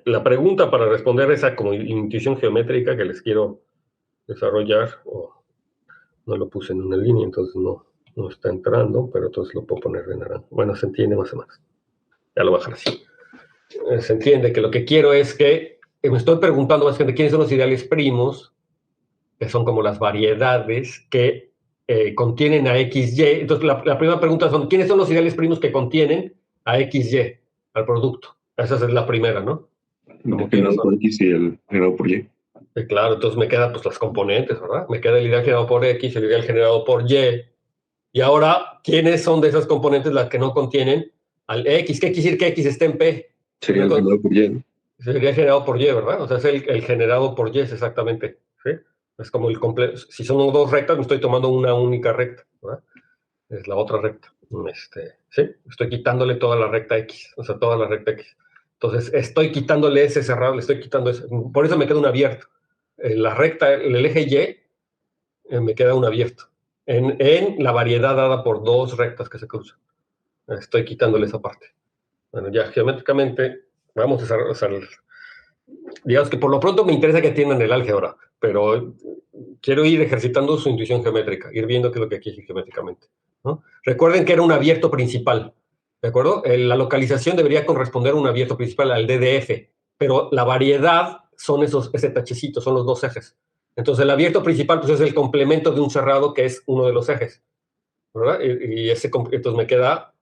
La pregunta para responder esa como intuición geométrica que les quiero desarrollar, no lo puse en una línea, entonces no está entrando, pero entonces lo puedo poner de naranja. Bueno, se entiende más o menos. Ya lo voy a bajar así. Se entiende que lo que quiero es que me estoy preguntando básicamente quiénes son los ideales primos, que son como las variedades que contienen a XY. Entonces, la primera pregunta son, ¿quiénes son los ideales primos que contienen a XY, al producto? Esa es la primera, ¿no? El generado por X y el generado por Y. Claro, entonces me quedan pues las componentes, ¿verdad? Me queda el ideal generado por X, el ideal generado por Y. Y ahora, ¿quiénes son de esas componentes las que no contienen al X? ¿Qué quiere decir que X esté en P? Sería el generado por Y, ¿no? Sería generado por Y, ¿verdad? O sea, es el generado por Y, es exactamente. ¿Sí? Es como el completo. Si son dos rectas, me estoy tomando una única recta, ¿verdad? Es la otra recta. ¿Sí? Estoy quitándole toda la recta X, o sea, toda la recta X. Entonces, estoy quitándole ese cerrado, le estoy quitando ese. Por eso me queda un abierto. La recta, el eje Y, me queda un abierto. En la variedad dada por dos rectas que se cruzan. Estoy quitándole esa parte. Bueno, ya geométricamente, vamos a desarrollar. Digamos que por lo pronto me interesa que atiendan el álgebra, pero quiero ir ejercitando su intuición geométrica, ir viendo qué es lo que quiere geométricamente, ¿no? Recuerden que era un abierto principal, ¿de acuerdo? La localización debería corresponder a un abierto principal, al DDF, pero la variedad son ese tachecito, son los dos ejes. Entonces el abierto principal pues, es el complemento de un cerrado que es uno de los ejes, ¿verdad? Y entonces me queda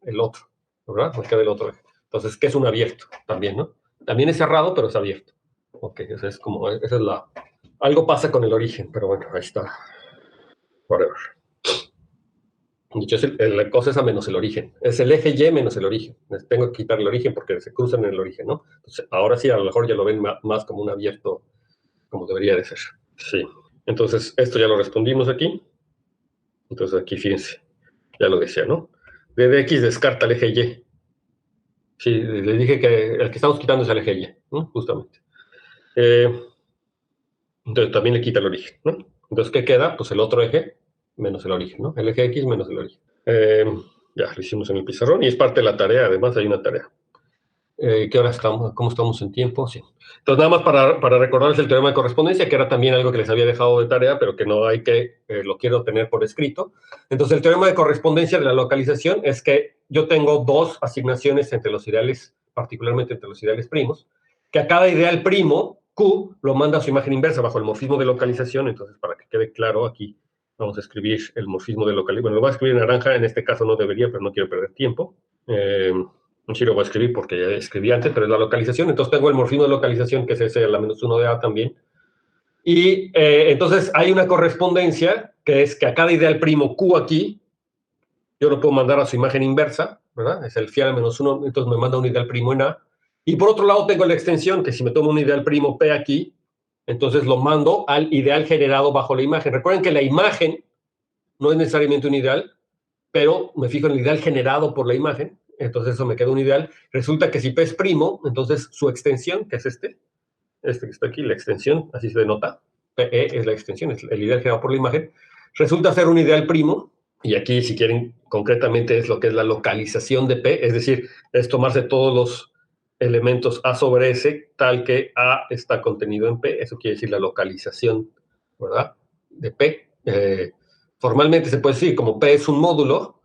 el otro, ¿verdad? Me queda el otro eje. Entonces, ¿qué es un abierto? También, ¿no? También es cerrado, pero es abierto. Ok, esa es algo pasa con el origen, pero bueno, ahí está. Whatever. Dicho, la cosa es a menos el origen. Es el eje Y menos el origen. Tengo que quitar el origen porque se cruzan en el origen, ¿no? Entonces, ahora sí, a lo mejor ya lo ven más como un abierto, como debería de ser. Sí. Entonces, esto ya lo respondimos aquí. Entonces, aquí fíjense. Ya lo decía, ¿no? DDX descarta el eje Y. Sí, les dije que el que estamos quitando es el eje Y, ¿no? Justamente. Entonces también le quita el origen, ¿no? Entonces, ¿qué queda? Pues el otro eje menos el origen, ¿no? El eje X menos el origen. Ya lo hicimos en el pizarrón y es parte de la tarea, además hay una tarea. ¿Qué hora estamos? ¿Cómo estamos en tiempo? Sí. Entonces, nada más para recordarles el teorema de correspondencia, que era también algo que les había dejado de tarea, pero que no hay que, lo quiero tener por escrito. Entonces, el teorema de correspondencia de la localización es que yo tengo dos asignaciones entre los ideales, particularmente entre los ideales primos, que a cada ideal primo, Q, lo manda a su imagen inversa bajo el morfismo de localización. Entonces, para que quede claro, aquí vamos a escribir el morfismo de localización. Bueno, lo voy a escribir en naranja, en este caso no debería, pero no quiero perder tiempo. Sí lo voy a escribir porque ya escribí antes, pero es la localización. Entonces tengo el morfismo de localización, que es ese, la menos 1 de A también. Y entonces hay una correspondencia, que es que a cada ideal primo Q aquí, yo lo puedo mandar a su imagen inversa, ¿verdad? Es el phi a la menos 1, entonces me manda un ideal primo en A. Y por otro lado tengo la extensión, que si me tomo un ideal primo P aquí, entonces lo mando al ideal generado bajo la imagen. Recuerden que la imagen no es necesariamente un ideal, pero me fijo en el ideal generado por la imagen. Entonces eso me queda un ideal. Resulta que si P es primo, entonces su extensión, que es este que está aquí, la extensión, así se denota, PE es la extensión, es el ideal generado por la imagen, resulta ser un ideal primo, y aquí si quieren concretamente es lo que es la localización de P, es decir, es tomarse todos los elementos A sobre S, tal que A está contenido en P, eso quiere decir la localización, ¿verdad? De P. Formalmente se puede decir, como P es un módulo,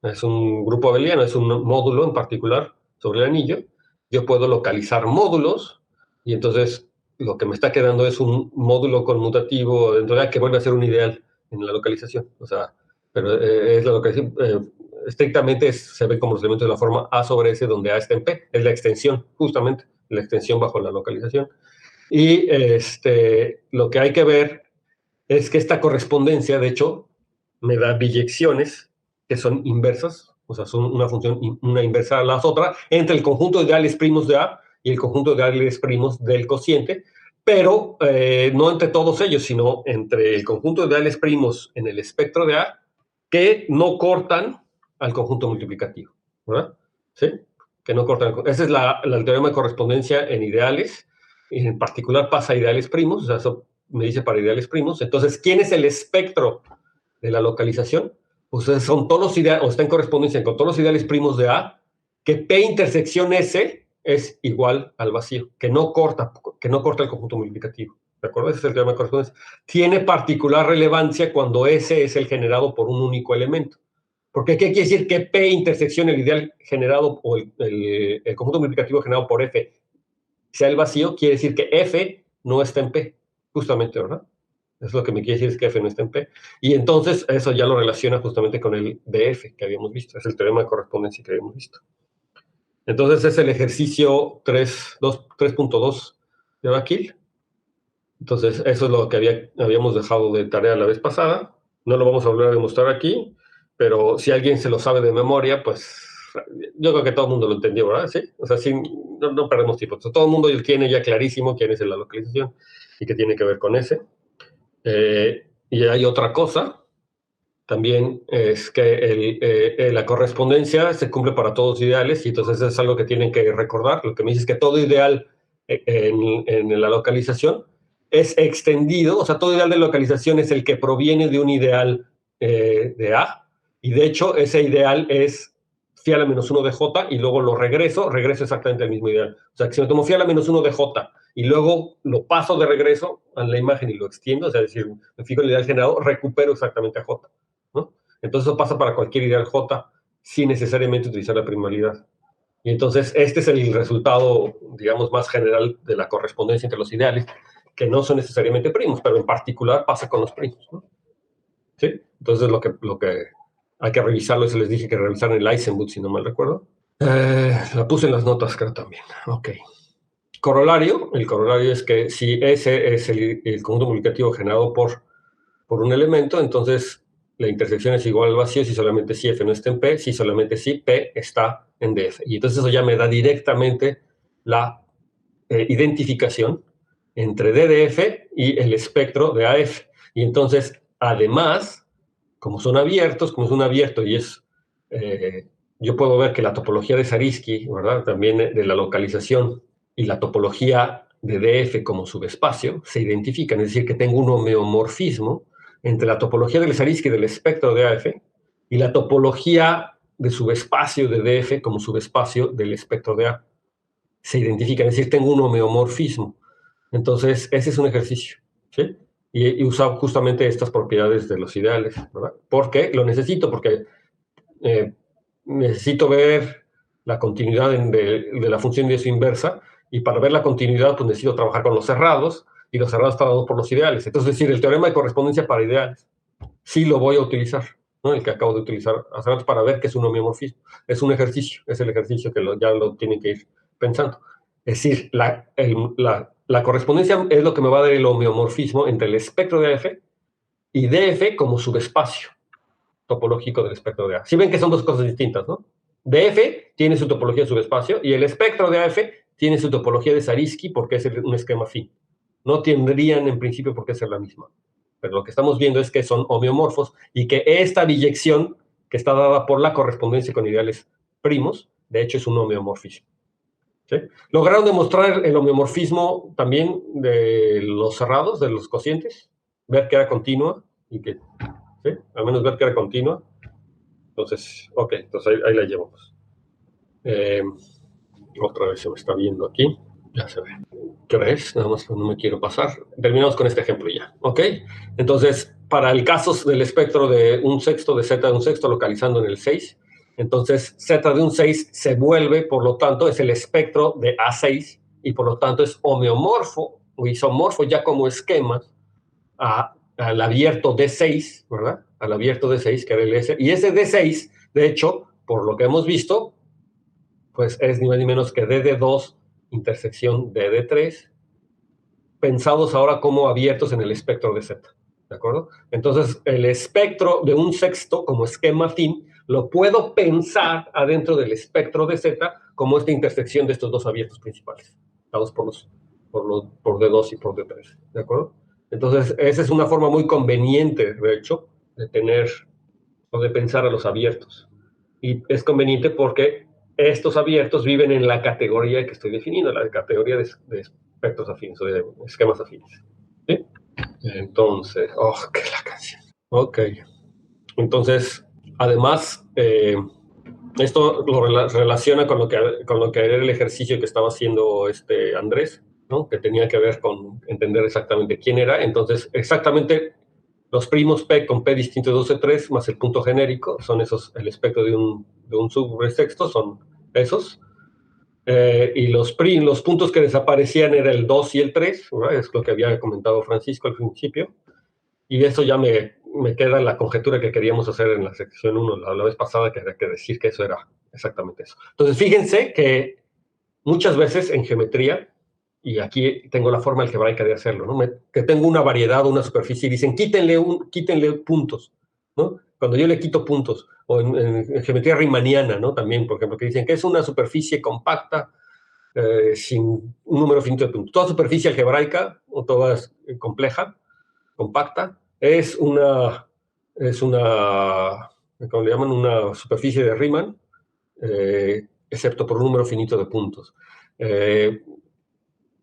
es un grupo abeliano, es un módulo en particular sobre el anillo, yo puedo localizar módulos, y entonces lo que me está quedando es un módulo conmutativo dentro de A que vuelve a ser un ideal en la localización. O sea, pero es la localización, estrictamente se ve como los elementos de la forma A sobre S, donde A está en P, es la extensión, justamente, la extensión bajo la localización. Y lo que hay que ver es que esta correspondencia, de hecho, me da biyecciones que son inversas, o sea, son una función, una inversa a la otra, entre el conjunto de ideales primos de A y el conjunto de ideales primos del cociente, pero no entre todos ellos, sino entre el conjunto de ideales primos en el espectro de A que no cortan al conjunto multiplicativo, ¿verdad? ¿Sí? Que no cortan. Ese es el teorema de correspondencia en ideales, y en particular pasa a ideales primos, o sea, eso me dice para ideales primos. Entonces, ¿quién es el espectro de la localización? pues son todos los ideales, o está en correspondencia con todos los ideales primos de A, que P intersección S es igual al vacío, que no corta el conjunto multiplicativo. ¿De acuerdo? Ese es el teorema de correspondencia. Tiene particular relevancia cuando S es el generado por un único elemento. Porque ¿qué quiere decir que P intersección el ideal generado, o el conjunto multiplicativo generado por F sea el vacío? Quiere decir que F no está en P, justamente, ¿verdad? Es lo que me quiere decir, es que F no está en P. Y entonces eso ya lo relaciona justamente con el DF que habíamos visto. Es el teorema de correspondencia que habíamos visto. Entonces es el ejercicio 3.2 de Bakil. Entonces eso es lo que habíamos dejado de tarea la vez pasada. No lo vamos a volver a demostrar aquí, pero si alguien se lo sabe de memoria, pues yo creo que todo el mundo lo entendió, ¿verdad? Sí, o sea, sí, no perdemos tiempo. Entonces, todo el mundo tiene ya clarísimo quién es la localización y qué tiene que ver con ese. Y hay otra cosa, también es que la correspondencia se cumple para todos los ideales, y entonces es algo que tienen que recordar. Lo que me dice es que todo ideal en la localización es extendido, o sea, todo ideal de localización es el que proviene de un ideal de A, y de hecho ese ideal es phi a la menos 1 de J, y luego lo regreso exactamente al mismo ideal. O sea, que si me tomo phi a la menos 1 de J, y luego lo paso de regreso a la imagen y lo extiendo, o sea, es decir, me fijo en el ideal generado, recupero exactamente a J, ¿no? Entonces eso pasa para cualquier ideal J, sin necesariamente utilizar la primalidad. Y entonces este es el resultado, digamos, más general de la correspondencia entre los ideales, que no son necesariamente primos, pero en particular pasa con los primos, ¿no? ¿Sí? Entonces lo que hay que revisarlo, eso les dije que revisaran el Eisenbud, si no mal recuerdo. La puse en las notas, creo, también. Ok. Corolario. El corolario es que si S es el conjunto multiplicativo generado por un elemento, entonces la intersección es igual al vacío si solamente si F no está en P, si solamente si P está en DF. Y entonces eso ya me da directamente la identificación entre DDF y el espectro de AF. Y entonces, además, como es un abierto y es... yo puedo ver que la topología de Zariski, ¿verdad? También de la localización, y la topología de DF como subespacio se identifican, es decir, que tengo un homeomorfismo entre la topología del Zariski del espectro de AF y la topología de subespacio de DF como subespacio del espectro de A. Se identifican, es decir, tengo un homeomorfismo. Entonces, ese es un ejercicio, ¿sí? Y usa justamente estas propiedades de los ideales, ¿verdad? ¿Por qué? Lo necesito porque necesito ver la continuidad de la función de su inversa, y para ver la continuidad pues necesito trabajar con los cerrados, y los cerrados están dados por los ideales. Entonces, es decir, el teorema de correspondencia para ideales sí lo voy a utilizar, ¿no? El que acabo de utilizar hace rato, para ver qué es un homeomorfismo. Es un ejercicio, es el ejercicio que ya lo tienen que ir pensando. Es decir, la correspondencia es lo que me va a dar el homeomorfismo entre el espectro de AF y DF como subespacio topológico del espectro de A. Si ven que son dos cosas distintas, ¿no? DF tiene su topología de subespacio y el espectro de AF tiene su topología de Zariski, porque es un esquema afín. No tendrían en principio por qué ser la misma. Pero lo que estamos viendo es que son homeomorfos y que esta biyección, que está dada por la correspondencia con ideales primos, de hecho es un homeomorfismo. ¿Sí? Lograron demostrar el homeomorfismo también de los cerrados, de los cocientes, ver que era continua y que, ¿sí? Al menos ver que era continua. Entonces, ok, entonces ahí la llevamos. Otra vez se me está viendo aquí. Ya se ve. ¿Qué ves? Nada más no me quiero pasar. Terminamos con este ejemplo ya, ¿ok? Entonces, para el caso del espectro de un sexto de Z de un sexto localizando en el 6, entonces Z de un 6 se vuelve, por lo tanto, es el espectro de A6, y por lo tanto es homeomorfo o isomorfo ya como esquema al abierto D6, ¿verdad? Al abierto D6, que era el S. Y ese D6, de hecho, por lo que hemos visto, pues es ni más ni menos que DD2 intersección DD3, pensados ahora como abiertos en el espectro de Z, ¿de acuerdo? Entonces, el espectro de un sexto como esquema afín lo puedo pensar adentro del espectro de Z como esta intersección de estos dos abiertos principales, dados por D2 y por D3, ¿de acuerdo? Entonces, esa es una forma muy conveniente, de hecho, de tener o de pensar a los abiertos. Y es conveniente porque estos abiertos viven en la categoría que estoy definiendo, la categoría de espectros afines o de esquemas afines. ¿Sí? Entonces, qué la canción. Ok. Entonces, además, esto lo relaciona con lo que era el ejercicio que estaba haciendo Andrés, ¿no? Que tenía que ver con entender exactamente quién era. Entonces, exactamente los primos P con P distinto de 12,3 más el punto genérico son esos, el espectro de un subresexto son esos. Y los puntos que desaparecían era el 2 y el 3, ¿verdad? Es lo que había comentado Francisco al principio. Y eso ya me queda la conjetura que queríamos hacer en la sección 1 la vez pasada, que había que decir que eso era exactamente eso. Entonces, fíjense que muchas veces en geometría, y aquí tengo la forma algebraica de hacerlo, ¿no? Que tengo una variedad o una superficie y dicen, quítenle puntos, ¿no? Cuando yo le quito puntos, o en geometría riemanniana, ¿no? También, por ejemplo, que dicen que es una superficie compacta sin un número finito de puntos. Toda superficie algebraica, o toda compleja, compacta, es una, ¿cómo le llaman? Una superficie de Riemann, excepto por un número finito de puntos.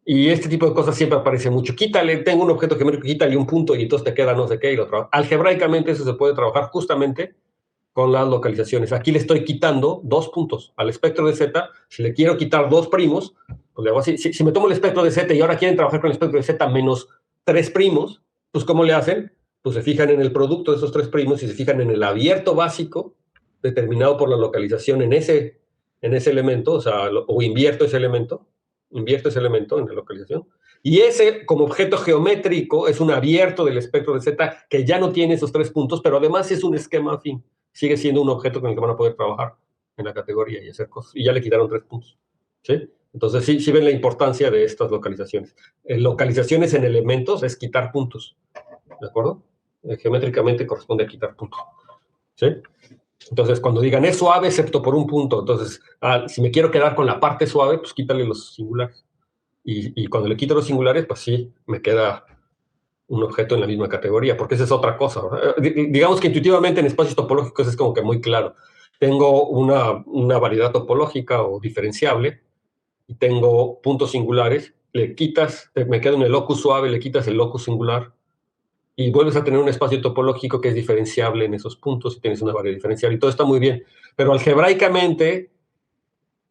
Y este tipo de cosas siempre aparece mucho. Tengo un objeto geométrico, quítale un punto y entonces te queda no sé qué y lo trabajo. Algebraicamente eso se puede trabajar justamente con las localizaciones. Aquí le estoy quitando 2 puntos al espectro de Z. Si le quiero quitar 2 primos, pues le hago así. Si me tomo el espectro de Z y ahora quieren trabajar con el espectro de Z menos 3 primos, pues ¿cómo le hacen? Pues se fijan en el producto de esos 3 primos y se fijan en el abierto básico determinado por la localización en ese elemento, o invierto ese elemento en la localización, y ese como objeto geométrico es un abierto del espectro de Z que ya no tiene esos 3 puntos, pero además es un esquema afín, sigue siendo un objeto con el que van a poder trabajar en la categoría y hacer cosas, y ya le quitaron 3 puntos, ¿sí? Entonces sí ven la importancia de estas localizaciones. Localizaciones en elementos es quitar puntos, ¿de acuerdo? Geométricamente corresponde a quitar puntos, ¿sí? Entonces, cuando digan es suave excepto por un punto, entonces, si me quiero quedar con la parte suave, pues quítale los singulares. Y cuando le quito los singulares, pues sí, me queda un objeto en la misma categoría, porque esa es otra cosa, ¿verdad? Digamos que intuitivamente en espacios topológicos es como que muy claro. Tengo una variedad topológica o diferenciable, y tengo puntos singulares, me queda en el locus suave, le quitas el locus singular, y vuelves a tener un espacio topológico que es diferenciable en esos puntos y tienes una variedad diferencial y todo está muy bien. Pero algebraicamente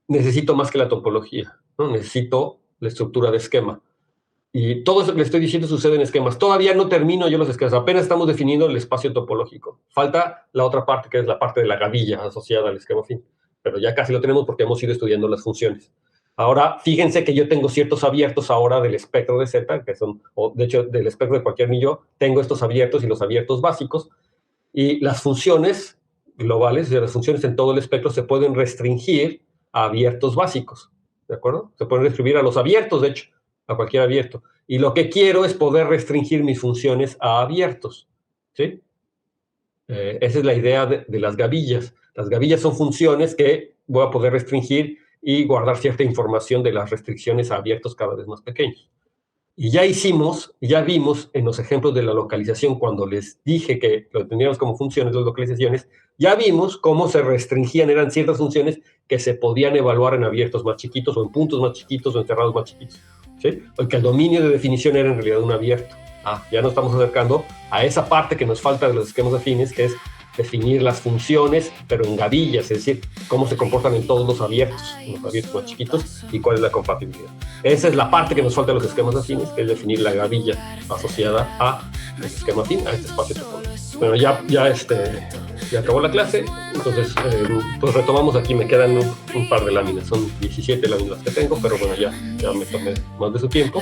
necesito más que la topología, ¿no? Necesito la estructura de esquema. Y todo eso que le estoy diciendo sucede en esquemas. Todavía no termino yo los esquemas, apenas estamos definiendo el espacio topológico. Falta la otra parte, que es la parte de la gavilla asociada al esquema afín. Pero ya casi lo tenemos porque hemos ido estudiando las funciones. Ahora, fíjense que yo tengo ciertos abiertos ahora del espectro de Z, que son, o de hecho, del espectro de cualquier anillo, tengo estos abiertos y los abiertos básicos, y las funciones globales, o sea, las funciones en todo el espectro se pueden restringir a abiertos básicos, ¿de acuerdo? Se pueden restringir a los abiertos, de hecho, a cualquier abierto. Y lo que quiero es poder restringir mis funciones a abiertos, ¿sí? Esa es la idea de las gavillas. Las gavillas son funciones que voy a poder restringir y guardar cierta información de las restricciones a abiertos cada vez más pequeños. Y ya vimos en los ejemplos de la localización, cuando les dije que lo teníamos como funciones, las localizaciones, ya vimos cómo se restringían, eran ciertas funciones que se podían evaluar en abiertos más chiquitos, o en puntos más chiquitos, o en cerrados más chiquitos, ¿sí? Porque el dominio de definición era en realidad un abierto. Ya nos estamos acercando a esa parte que nos falta de los esquemas afines, que es definir las funciones, pero en gavillas, es decir, cómo se comportan en todos los abiertos más chiquitos y cuál es la compatibilidad. Esa es la parte que nos falta de los esquemas afines, que es definir la gavilla asociada a el esquema afín, a este espacio topológico. Bueno, ya acabó la clase, entonces pues retomamos aquí, me quedan un par de láminas, son 17 láminas que tengo, pero bueno, ya me tomé más de su tiempo.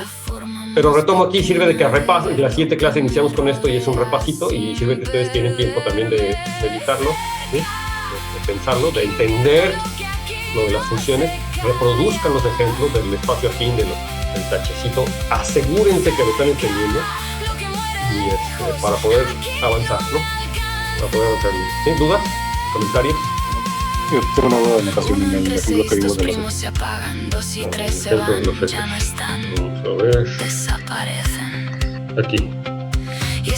Pero retomo aquí, sirve de que repasen. La siguiente clase iniciamos con esto y es un repasito, y sirve que ustedes tienen tiempo también de editarlo, ¿sí? De pensarlo, de entender lo de las funciones, reproduzcan los ejemplos del espacio afín, del tachecito, asegúrense que lo están entendiendo y para poder avanzar, ¿no? Para poder avanzar. ¿Sí? ¿Dudas? ¿Comentarios? Yo tengo una duda de notación en el ejemplo que digo de los ejemplos de los hechos. Vamos a ver. Aquí.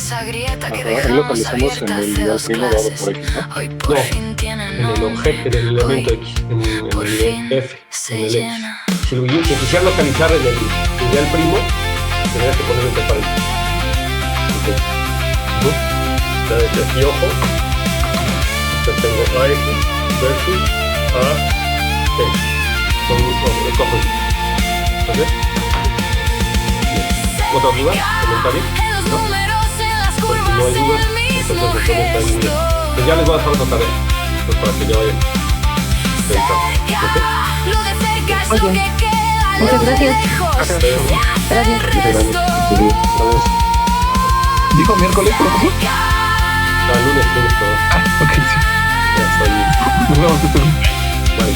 Ahí localizamos en el ideal primo dado por X, ¿no? No, en el objeto del elemento X, en el F, en el X. Si quisiera localizar en el ideal primo, tendría que poner entre paréntesis. Entonces, aquí, ojo. Entonces tengo a X versus a X. Son escojo. ¿Ok? ¿Otra duda? ¿Comentario? ¿No? Pues si no hay dudas, entonces pues ya les voy a dejar otra tarea. Pues para que ya vayan pensando. ¿Ok? Muy bien. Muchas gracias. Gracias. ¿Dijo miércoles, profesor? Lunes, todo. Ok, sí. Ya estoy. Nos vemos, profesor. Bye,